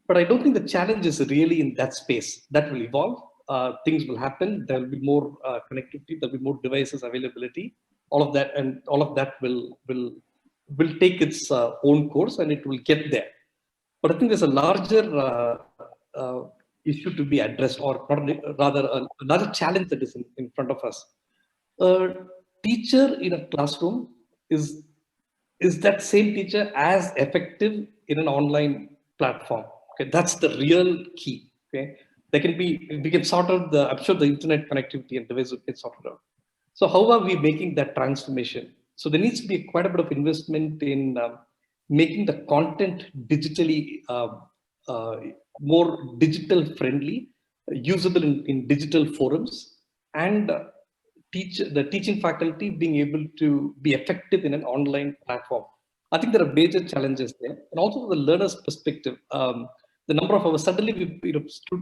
C: But I don't think the challenge is really in that space. That will evolve. Things will happen. There will be more connectivity. There will be more devices availability. All of that, and all of that will take its own course, and it will get there. But I think there's a larger issue to be addressed, or rather another challenge that is in front of us. A teacher in a classroom is that same teacher as effective in an online platform? Okay, that's the real key. Okay, we can sort out I'm sure the internet connectivity and devices will get sorted out. So how are we making that transformation? So there needs to be quite a bit of investment in making the content digitally more digital friendly, usable in digital forums, and the teaching faculty being able to be effective in an online platform. I think there are major challenges there, and also from the learner's perspective. the number of hours, suddenly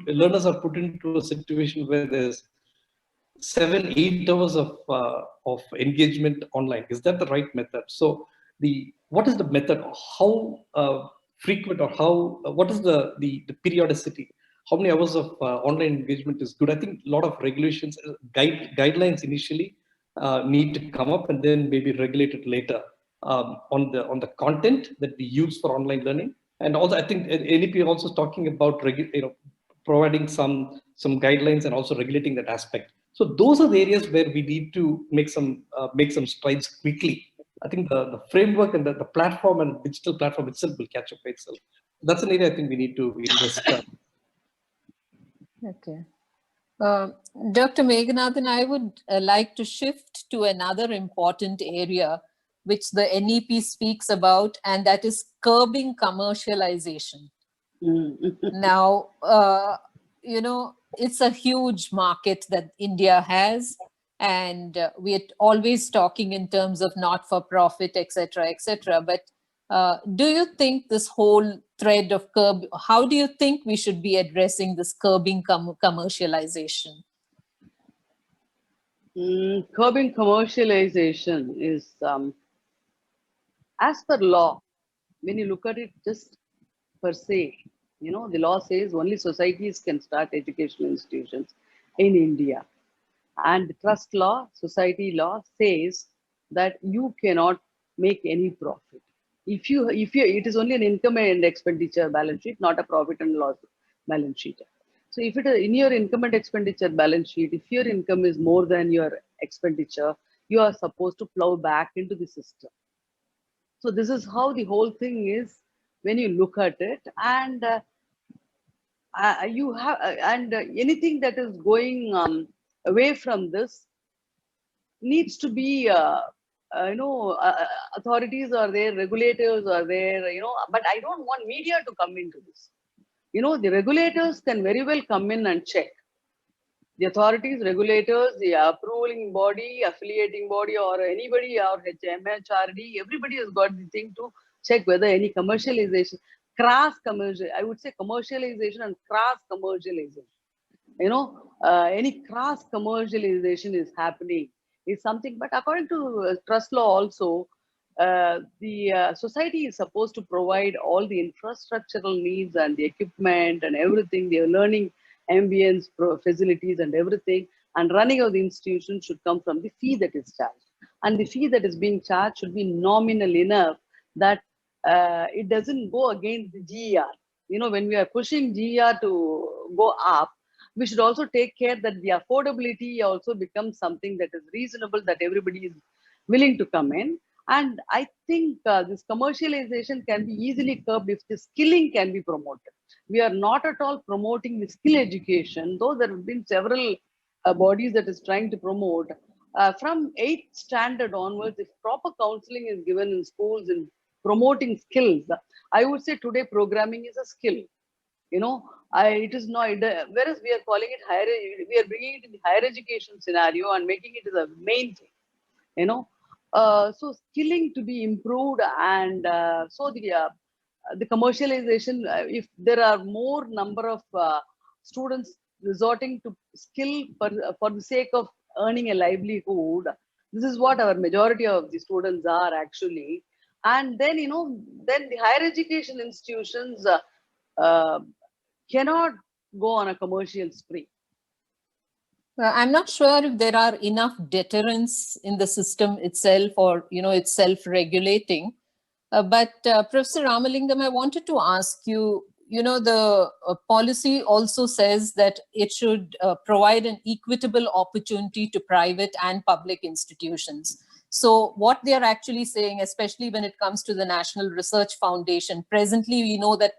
C: learners are put into a situation where there's 7-8 hours of engagement online. Is that the right method? So what is the method? How frequent, or what is the periodicity? How many hours of online engagement is good? I think a lot of regulations, guidelines initially need to come up, and then maybe regulated later on the content that we use for online learning. And also, I think NEP also talking about providing some guidelines and also regulating that aspect. So those are the areas where we need to make some strides quickly. I think the framework and the platform and digital platform itself will catch up by itself. That's an area I think we need to invest.
B: Okay. Dr. Meganathan, I would like to shift to another important area which the NEP speaks about, and that is curbing commercialization. Now, it's a huge market that India has, and we're always talking in terms of not-for-profit, etc., etc. But do you think this whole thread of how do you think we should be addressing this curbing commercialization?
F: Curbing commercialization is, as per law, when you look at it just per se, the law says only societies can start educational institutions in India. And the trust law, society law says that you cannot make any profit. If it is only an income and expenditure balance sheet, not a profit and loss balance sheet. So if it is in your income and expenditure balance sheet, if your income is more than your expenditure, you are supposed to plow back into the system. So this is how the whole thing is when you look at it, and anything that is going away from this needs to be, authorities are there, regulators are there, but I don't want media to come into this. The regulators can very well come in and check. The authorities, regulators, the approving body, affiliating body, or anybody, or HMHRD, everybody has got the thing to check whether any commercialization, I would say commercialization and cross commercialization. Any cross commercialization is happening is something, but according to trust law also, the society is supposed to provide all the infrastructural needs and the equipment and everything, the learning ambience, facilities and everything, and running of the institution should come from the fee that is charged. And the fee that is being charged should be nominal enough that it doesn't go against the GER. When we are pushing GER to go up, we should also take care that the affordability also becomes something that is reasonable, that everybody is willing to come in. And I think this commercialization can be easily curbed if the skilling can be promoted. We are not at all promoting the skill education, though there have been several bodies that is trying to promote. From 8th standard onwards, if proper counseling is given in schools in promoting skills, I would say today programming is a skill. It is not, whereas we are calling it we are bringing it in the higher education scenario and making it as a main thing, so skilling to be improved, and so the commercialization, if there are more number of students resorting to skill for the sake of earning a livelihood, this is what our majority of the students are actually. And then, then the higher education institutions cannot go on a commercial spree.
B: I'm not sure if there are enough deterrents in the system itself, or, it's self-regulating. But Professor Ramalingam, I wanted to ask you, the policy also says that it should provide an equitable opportunity to private and public institutions. So what they are actually saying, especially when it comes to the National Research Foundation, presently we know that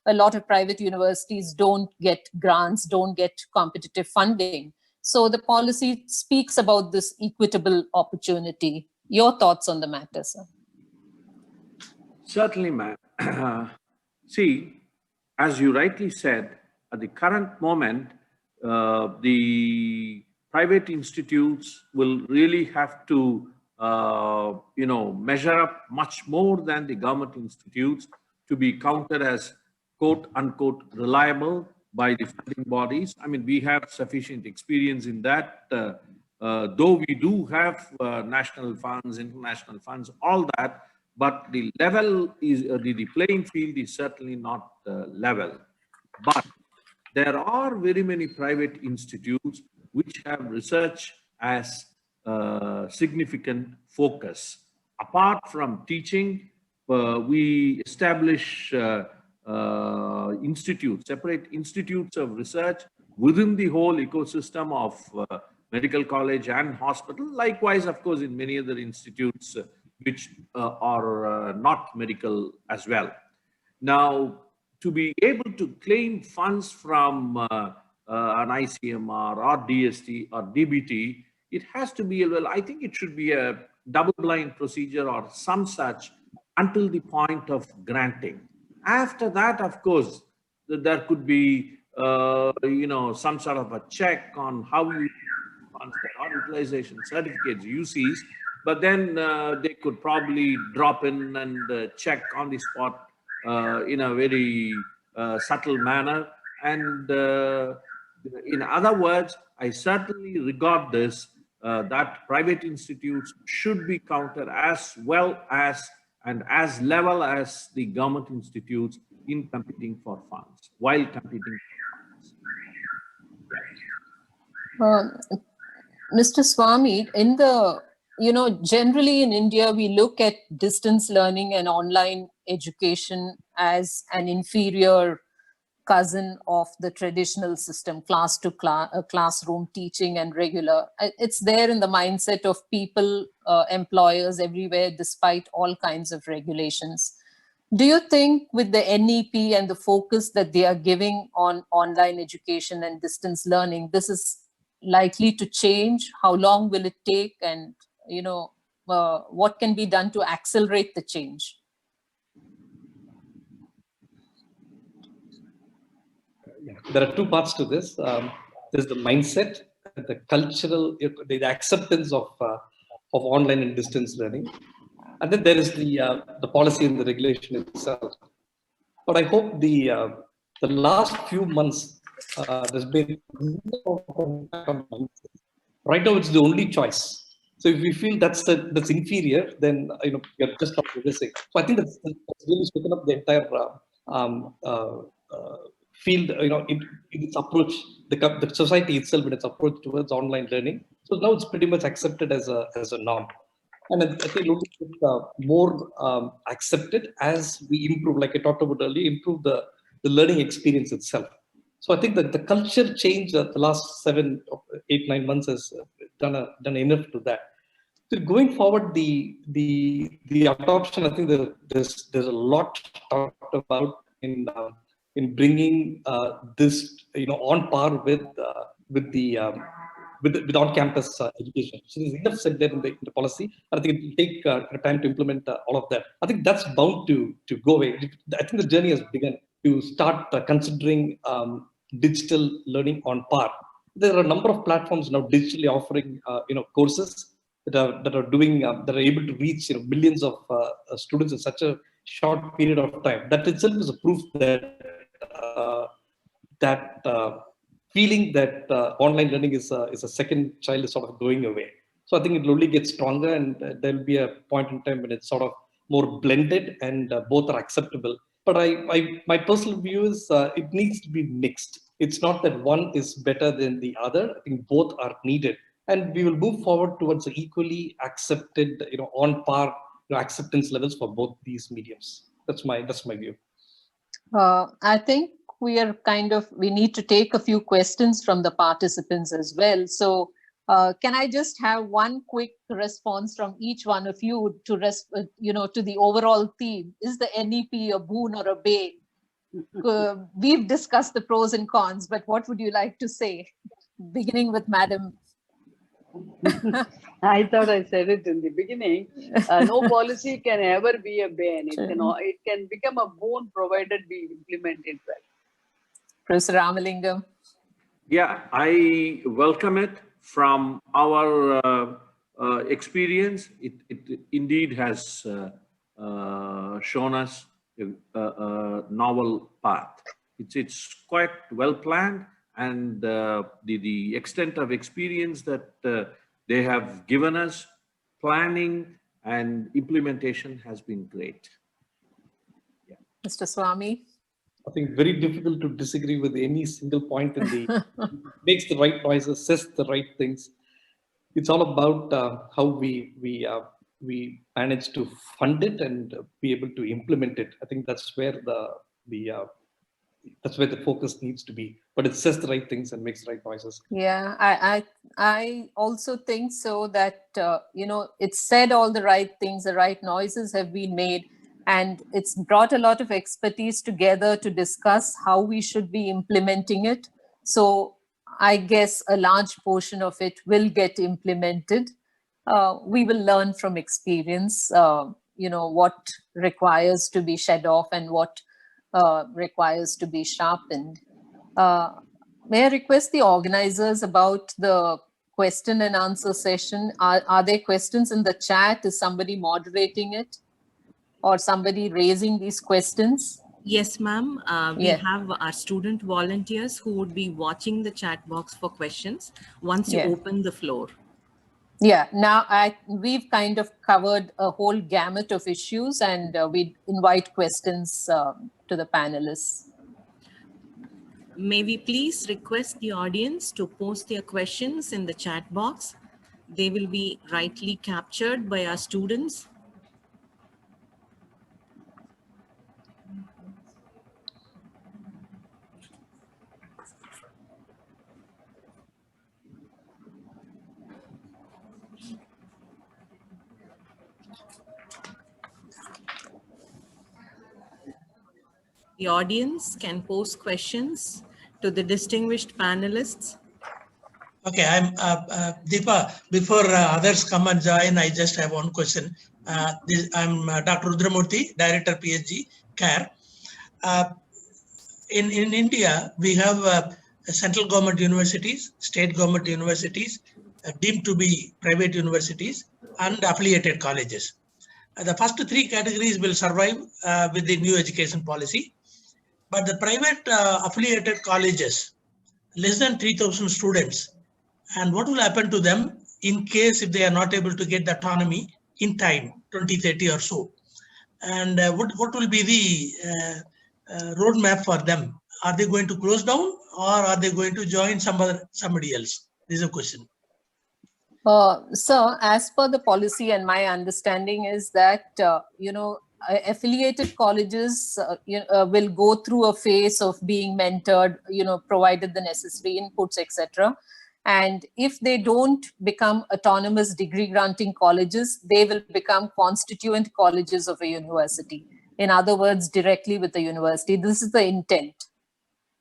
B: a lot of private universities don't get grants, don't get competitive funding. So the policy speaks about this equitable opportunity. Your thoughts on the matter, sir?
G: Certainly, ma'am. See, as you rightly said, at the current moment, the private institutes will really have to, measure up much more than the government institutes to be counted as quote unquote reliable by the funding bodies. I mean, we have sufficient experience in that, though we do have national funds, international funds, all that, but the level is, the playing field is certainly not level. But there are very many private institutes which have research as significant focus. Apart from teaching, we establish institutes, separate institutes of research within the whole ecosystem of medical college and hospital. Likewise, of course, in many other institutes which are not medical as well. Now, to be able to claim funds from an ICMR or DST or DBT, it has to be, well, I think it should be a double-blind procedure or some such until the point of granting. After that, of course, there could be, you know, some sort of a check on how you funds or utilization certificates, UCs, but then they could probably drop in and check on the spot in a very subtle manner. And in other words, I certainly regard this, that private institutes should be counted as well as and as level as the government institutes in competing for funds, while competing for funds.
B: Mr. Swami, in the, you know, generally in India, we look at distance learning and online education as an inferior cousin of the traditional system, class to class, classroom teaching and regular. It's there in the mindset of people, employers everywhere, despite all kinds of regulations. Do you think with the NEP and the focus that they are giving on online education and distance learning, this is likely to change? How long will it take? And, you know, what can be done to accelerate the change?
C: Yeah, there are two parts to this. There's the mindset, the cultural, the acceptance of online and distance learning, and then there is the policy and the regulation itself. But I hope the last few months there's been right now it's the only choice. So if we feel that's inferior, then you know you're just not progressing. So I think that's really shaken up the entire field, you know, in its approach, the society itself in its approach towards online learning. So now it's pretty much accepted as a norm, and I think it'll get more accepted as we improve, like I talked about earlier, improve the learning experience itself. So I think that the culture change the last 7, 8, 9 months has done enough to that. So going forward, the adoption, I think there's a lot talked about in bringing this, you know, on par with on-campus education. So there's enough said there in the policy. I think it will take time to implement all of that. I think that's bound to go away. I think the journey has begun to start considering digital learning on par. There are a number of platforms now digitally offering you know, courses that are doing that are able to reach, you know, millions of students in such a short period of time. That itself is a proof that feeling that online learning is a second child is sort of going away. So I think it will only get stronger, and there will be a point in time when it's sort of more blended and both are acceptable. But my personal view is it needs to be mixed. It's not that one is better than the other. I think both are needed, and we will move forward towards the equally accepted, you know, on par, you know, acceptance levels for both these mediums. That's my view.
B: I think we need to take a few questions from the participants as well. So can I just have one quick response from each one of you to you know, to the overall theme? Is the NEP a boon or a bane? We've discussed the pros and cons, but what would you like to say? Beginning with Madam.
F: I thought I said it in the beginning. No policy can ever be a bane. It can become a boon provided we implement it well.
B: Professor Ramalingam.
G: Yeah, I welcome it. From our experience, it indeed has shown us a novel path. It's quite well planned, and the extent of experience that they have given us, planning and implementation has been great. Yeah.
B: Mr. Swami?
C: I think very difficult to disagree with any single point in the makes the right noises, says the right things. It's all about how we manage to fund it and be able to implement it. I think that's where that's where the focus needs to be. But it says the right things and makes the right noises.
B: Yeah, I also think so that, you know, it's said all the right things, the right noises have been made, and it's brought a lot of expertise together to discuss how we should be implementing it. So I guess a large portion of it will get implemented. We will learn from experience, you know, what requires to be shed off and what requires to be sharpened. May I request the organizers about the question and answer session? Are there questions in the chat? Is somebody moderating it or somebody raising these questions?
D: Yes, ma'am. We
B: Yeah.
D: have our student volunteers who would be watching the chat box for questions once you
B: Yeah.
D: open the floor.
B: Yeah, now we've kind of covered a whole gamut of issues, and we invite questions to the panelists.
D: May we please request the audience to post their questions in the chat box. They will be rightly captured by our students. The audience can post questions to the distinguished panelists.
H: Okay, I'm Deepa. Before others come and join, I just have one question. I'm Dr. Rudramurthy, Director PSG CARE. In India, we have central government universities, state government universities, deemed to be private universities, and affiliated colleges. The first three categories will survive with the new education policy. But the private affiliated colleges, less than 3,000 students, and what will happen to them in case if they are not able to get the autonomy in time, 2030 or so? And what will be the roadmap for them? Are they going to close down, or are they going to join somebody else? This is a question.
B: So as per the policy, and my understanding is that, you know, affiliated colleges will go through a phase of being mentored, you know, provided the necessary inputs, etc. And if they don't become autonomous degree granting colleges, they will become constituent colleges of a university. In other words, directly with the university. This is the intent.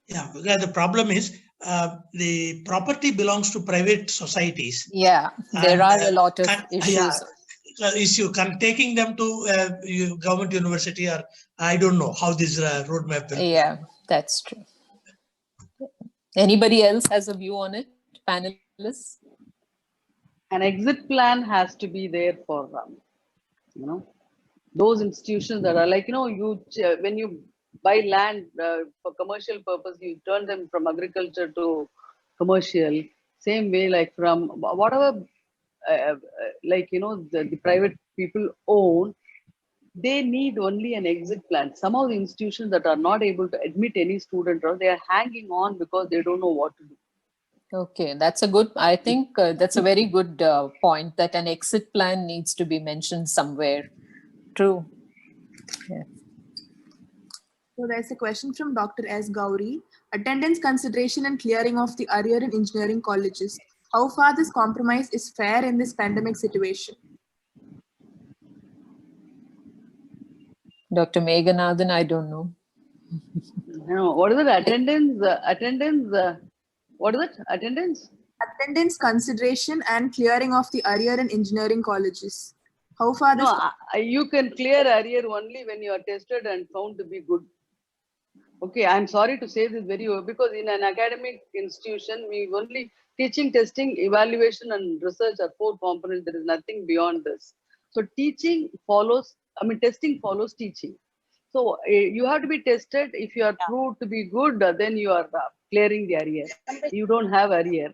H: Yeah, because the problem is the property belongs to private societies.
B: Yeah, there are a lot of issues.
H: Yeah, issue taking them to government university, or I don't know how this roadmap will.
B: Yeah, that's true. Anybody else has a view on it, panelists?
F: An exit plan has to be there for you know, those institutions that are like, you know, when you buy land for commercial purpose, you turn them from agriculture to commercial. Same way, like from whatever like, you know, the private people own, they need only an exit plan. Some of the institutions that are not able to admit any student, or they are hanging on because they don't know what to do.
B: Okay, that's a good, I think that's a very good point, that an exit plan needs to be mentioned somewhere. True. Yeah.
I: So there's a question from Dr. S. Gauri. Attendance consideration and clearing of the arrear in engineering colleges. How far this compromise is fair in this pandemic situation?
B: Dr. Meganathan, I don't know.
F: No, what is it? Attendance? What is it? Attendance?
I: Attendance consideration and clearing of the arrear in engineering colleges. How far this?
F: No, you can clear arrear only when you are tested and found to be good. Okay, I'm sorry to say this because in an academic institution, we only teaching, testing, evaluation, and research are 4 components. There is nothing beyond this. So teaching follows, testing follows teaching. So you have to be tested. If you are proved to be good, then you are clearing the arrear. You don't have arrear.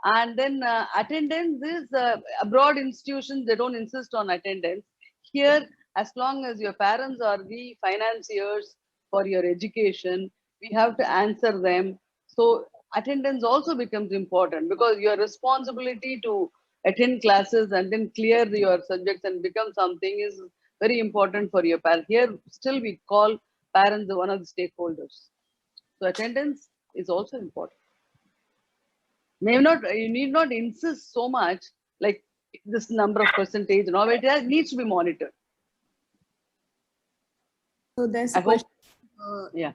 F: And then attendance is abroad institutions, they don't insist on attendance. Here, as long as your parents are the financiers for your education, we have to answer them. So attendance also becomes important, because your responsibility to attend classes and then clear your subjects and become something is very important for your parents. Here, still we call parents one of the stakeholders. So attendance is also important. You need not insist so much, like this number of percentage and all. It needs to be monitored.
I: So there's a question.
F: Yeah.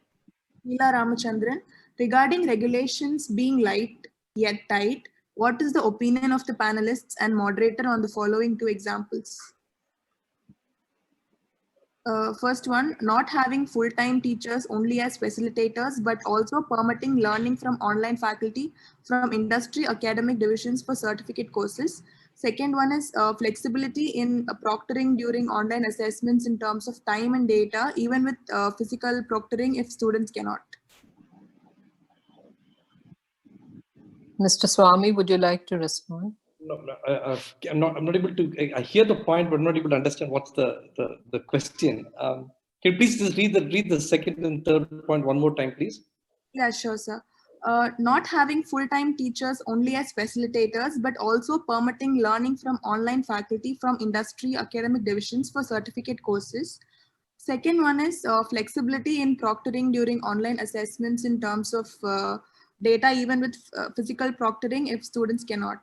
I: Neela Ramachandran, regarding regulations being light yet tight, what is the opinion of the panelists and moderator on the following two examples? First one, not having full-time teachers only as facilitators, but also permitting learning from online faculty from industry academic divisions for certificate courses. Second one is flexibility in proctoring during online assessments in terms of time and data, even with physical proctoring if students cannot.
B: Mr. Swami, would you like to respond?
C: No, I'm not able to. I hear the point, but I'm not able to understand what's the question. Can you please just read the second and third point one more time, please?
I: Yeah, sure, sir. Not having full-time teachers only as facilitators, but also permitting learning from online faculty from industry academic divisions for certificate courses. Second one is flexibility in proctoring during online assessments in terms of data, even with physical proctoring if students cannot.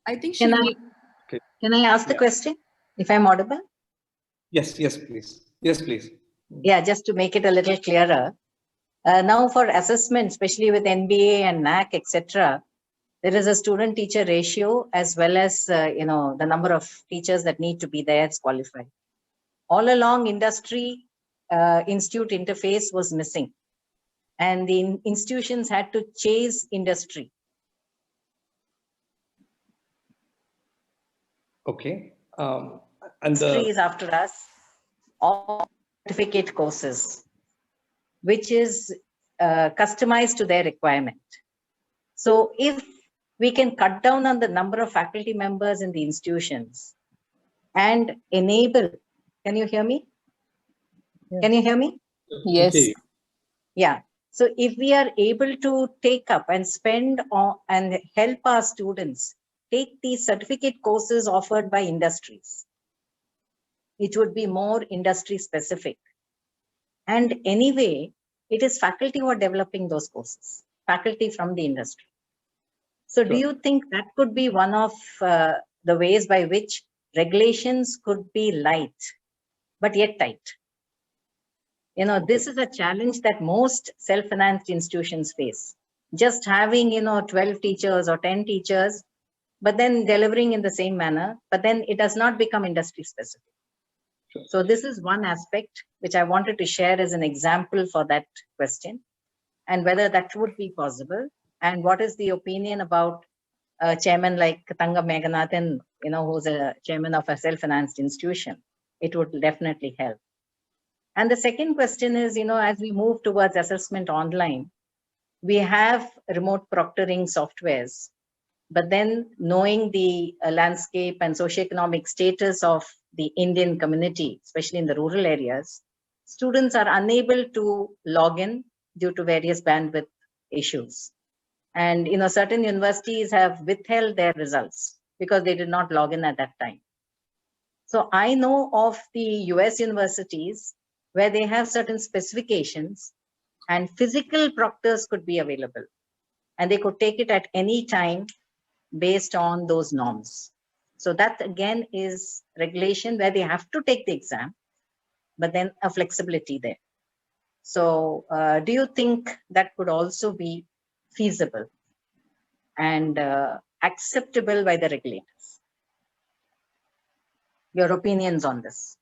I: I think
J: Can I ask the question if I'm audible?
C: Yes, please. Yes, please.
J: Yeah, just to make it a little clearer. Now for assessment, especially with NBA and NAAC, etc., there is a student-teacher ratio as well as the number of teachers that need to be there as qualified. All along, industry institute interface was missing, and the institutions had to chase industry.
C: Okay.
J: Industry is after us, all certificate courses, which is customized to their requirement. So if we can cut down on the number of faculty members in the institutions and enable, can you hear me? Yeah. Can you hear me?
B: Yes. Okay.
J: Yeah. So if we are able to take up and spend on and help our students take these certificate courses offered by industries, it would be more industry specific. And anyway, it is faculty who are developing those courses, faculty from the industry. So do you think that could be one of the ways by which regulations could be light, but yet tight? This is a challenge that most self-financed institutions face. Just having, 12 teachers or 10 teachers, but then delivering in the same manner, but then it does not become industry specific. So this is one aspect which I wanted to share as an example for that question, and whether that would be possible, and what is the opinion about a chairman like Thangam Meganathan, who's a chairman of a self-financed institution. It would definitely help. And the second question is, as we move towards assessment online, we have remote proctoring softwares, but then knowing the landscape and socioeconomic status of the Indian community, especially in the rural areas, students are unable to log in due to various bandwidth issues. And certain universities have withheld their results because they did not log in at that time. So I know of the US universities where they have certain specifications and physical proctors could be available, and they could take it at any time based on those norms. So that again is regulation where they have to take the exam, but then a flexibility there. So do you think that could also be feasible and acceptable by the regulators? Your opinions on this?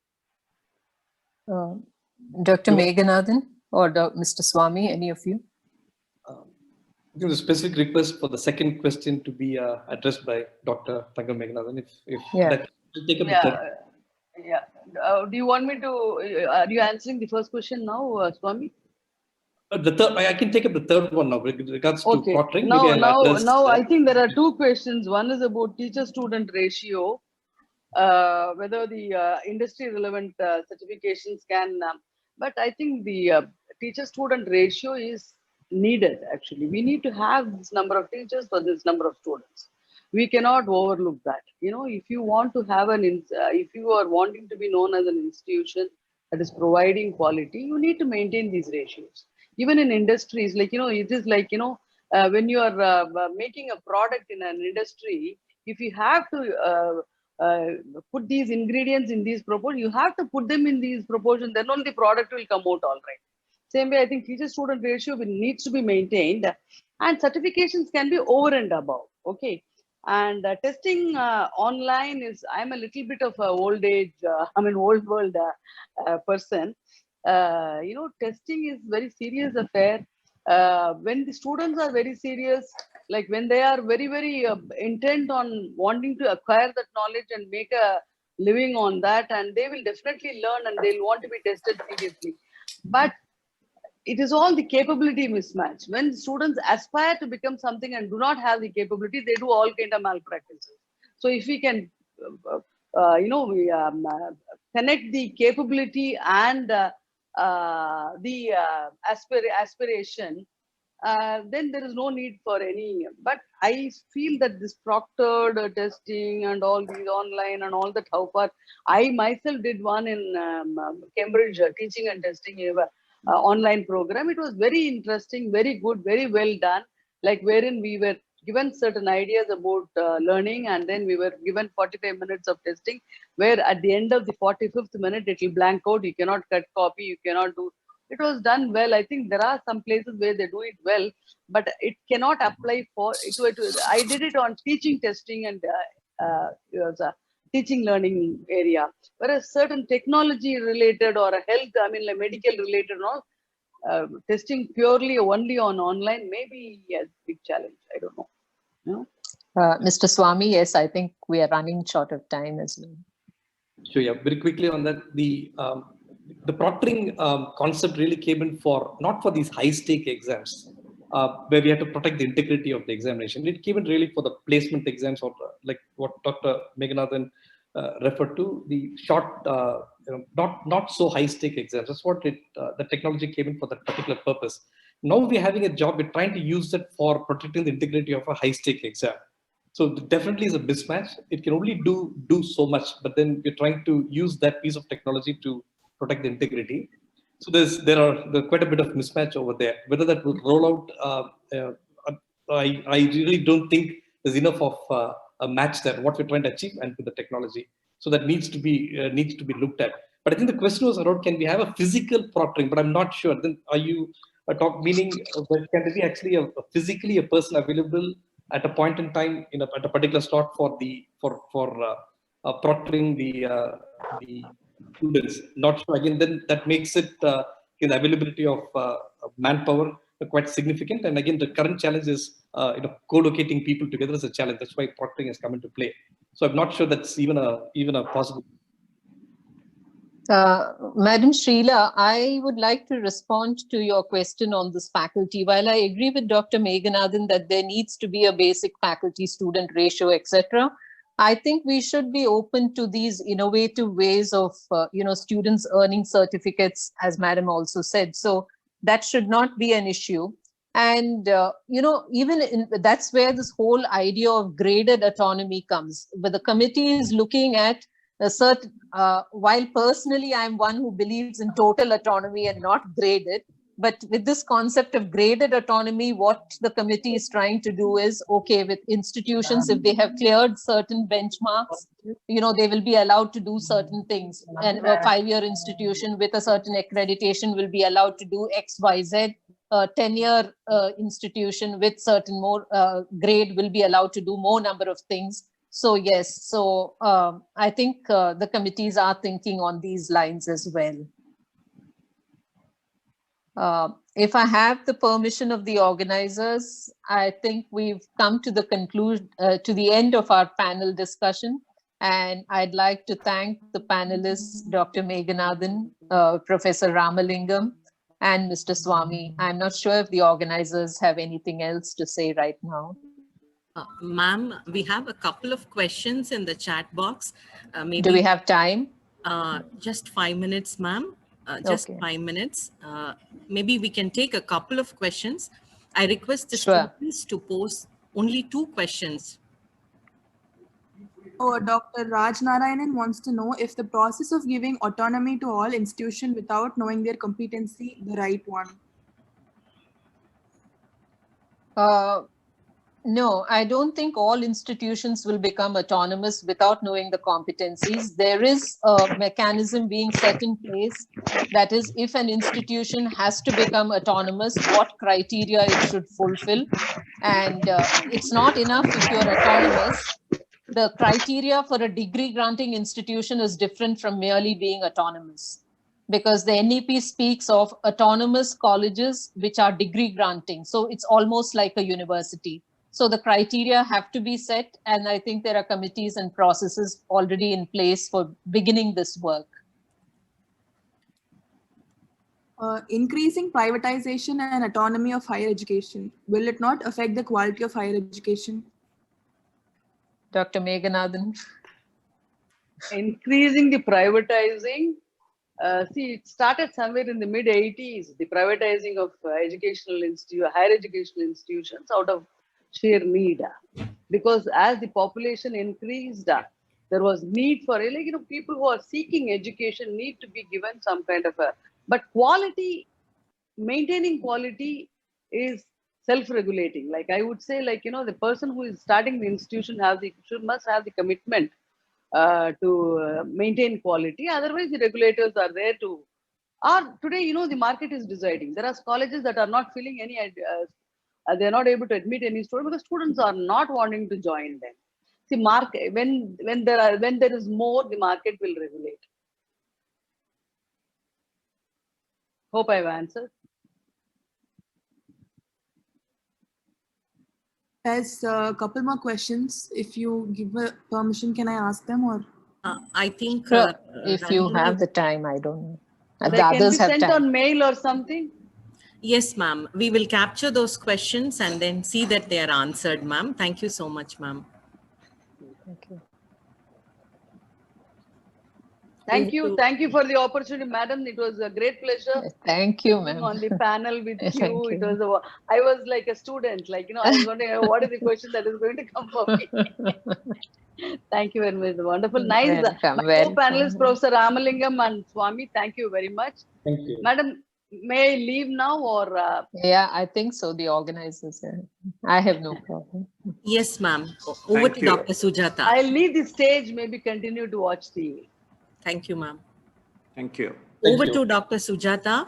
B: Dr. Meganathan or Mr. Swami, any of you?
C: The specific request for the second question to be addressed by Dr. Thangam Meganathan. If that will take up
F: Do you want me to, are you answering the first question now, Swami?
C: The third, I can take up the third one now with regards to
F: Okay.
C: proctoring.
F: Now,
C: Maybe I'll address
F: now
C: that.
F: I think there are two questions. One is about teacher-student ratio, whether the industry-relevant certifications can, but I think the teacher-student ratio is needed, actually. We need to have this number of teachers for this number of students. We cannot overlook that. You know, if you want to have if you are wanting to be known as an institution that is providing quality, you need to maintain these ratios. Even in industries, like, you know, it is like, you know, when you are making a product in an industry, if you have to put these ingredients in these proportions, you have to put them in these proportions, then only the product will come out all right. Same way, I think teacher-student ratio needs to be maintained, and certifications can be over and above. Okay. And testing online is, I'm a little bit of a old age, old world person. You know, testing is very serious affair. When the students are very serious, like when they are very, very intent on wanting to acquire that knowledge and make a living on that, and they will definitely learn and they'll want to be tested seriously. But it is all the capability mismatch. When students aspire to become something and do not have the capability, they do all kind of malpractices. So if we can, connect the capability and the aspiration, then there is no need for any. But I feel that this proctored testing and all these online and all that, how far, I myself did one in Cambridge, teaching and testing online program. It was very interesting, very good, very well done, like wherein we were given certain ideas about learning, and then we were given 45 minutes of testing, where at the end of the 45th minute, it will blank out. You cannot cut copy, you cannot do. It was done well. I think there are some places where they do it well, but it cannot apply for it. I did it on teaching, testing, and it was a teaching learning area. Whereas certain technology related or a health, like medical related, testing purely only on online may be a big challenge. I don't know. No?
B: Mr. Swami, yes, I think we are running short of time as well.
C: Sure, yeah, very quickly on that. The proctoring concept really came in for, not for these high stake exams, where we have to protect the integrity of the examination. It came in really for the placement exams, or like what Dr. Meganathan referred to, the short, not so high stake exams. That's what the technology came in for, that particular purpose. Now we're having a job, we're trying to use it for protecting the integrity of a high stake exam. So definitely is a mismatch. It can only do so much, but then we're trying to use that piece of technology to protect the integrity. So there quite a bit of mismatch over there. Whether that will roll out, I really don't think there's enough of a match there, what we're trying to achieve and with the technology. So that needs to be looked at. But I think the question was around, can we have a physical proctoring? But I'm not sure. Then are you meaning can there be actually physically a person available at a point in time at a particular slot for proctoring the students? Not sure. Again, then that makes it the availability of manpower quite significant. And again, the current challenge is co-locating people together is a challenge. That's why proctoring has come into play. So I'm not sure that's even a possible.
B: Madam Srila, I would like to respond to your question on this faculty. While I agree with Dr. Meganathan that there needs to be a basic faculty-student ratio, etc., I think we should be open to these innovative ways of, students earning certificates, as Madam also said. So that should not be an issue. And, that's where this whole idea of graded autonomy comes. But the committee is looking at a certain, while personally I'm one who believes in total autonomy and not graded, but with this concept of graded autonomy, what the committee is trying to do is, okay, with institutions, if they have cleared certain benchmarks, they will be allowed to do certain things. And a 5-year institution with a certain accreditation will be allowed to do X, Y, Z. A 10-year institution with certain more grade will be allowed to do more number of things. So yes, so I think the committees are thinking on these lines as well. If I have the permission of the organizers, I think we've come to the conclusion, to the end of our panel discussion. And I'd like to thank the panelists, Dr. Meganathan, Professor Ramalingam, and Mr. Swami. I'm not sure if the organizers have anything else to say right now.
D: Ma'am, we have a couple of questions in the chat box. Maybe
B: Do we have time?
D: Just 5 minutes, ma'am. Just
B: Okay.
D: 5 minutes. Maybe we can take a couple of questions. I request the
B: Sure.
D: students to pose only 2 questions.
I: Oh, Dr. Raj Narayanan wants to know if the process of giving autonomy to all institutions without knowing their competency, the right one.
B: No, I don't think all institutions will become autonomous without knowing the competencies. There is a mechanism being set in place. That is, if an institution has to become autonomous, what criteria it should fulfill. And it's not enough if you're autonomous. The criteria for a degree granting institution is different from merely being autonomous, because the NEP speaks of autonomous colleges which are degree granting. So it's almost like a university. So the criteria have to be set, and I think there are committees and processes already in place for beginning this work.
I: Increasing privatization and autonomy of higher education, will it not affect the quality of higher education?
B: Dr. Meganathan.
F: Increasing the privatizing, see, it started somewhere in the mid 80s, the privatizing of higher educational institutions out of sheer need. Because as the population increased, there was need for, people who are seeking education need to be given some kind of but quality, maintaining quality is self-regulating. Like I would say, the person who is starting the institution must have the commitment to maintain quality. Otherwise, the regulators are there to. Or today, the market is deciding. There are colleges that are not filling any. They are not able to admit any student because students are not wanting to join them. See, when there is more, the market will regulate. Hope I've answered.
I: There's a couple more questions. If you give permission, can I ask them, or?
D: I think
B: if you have the time, I don't know.
F: They can be sent on mail or something.
D: Yes, ma'am. We will capture those questions and then see that they are answered, ma'am. Thank you so much, ma'am.
B: Thank you.
F: Thank you for the opportunity, madam. It was a great pleasure.
B: Thank you, ma'am.
F: On the panel with you. It was I was like a student, I was wondering what is the question that is going to come for me. Thank you very much. Wonderful. Nice. My co-panelists, Professor Ramalingam and Swami, thank you very much.
C: Thank you.
F: Madam, may I leave now or?
B: Yeah, I think so. The organizers. I have no problem.
D: Yes, ma'am. Over to Dr. Sujata.
F: I'll leave the stage, maybe continue to watch the.
D: Thank you, ma'am.
G: Thank you.
D: Over to Dr. Sujata.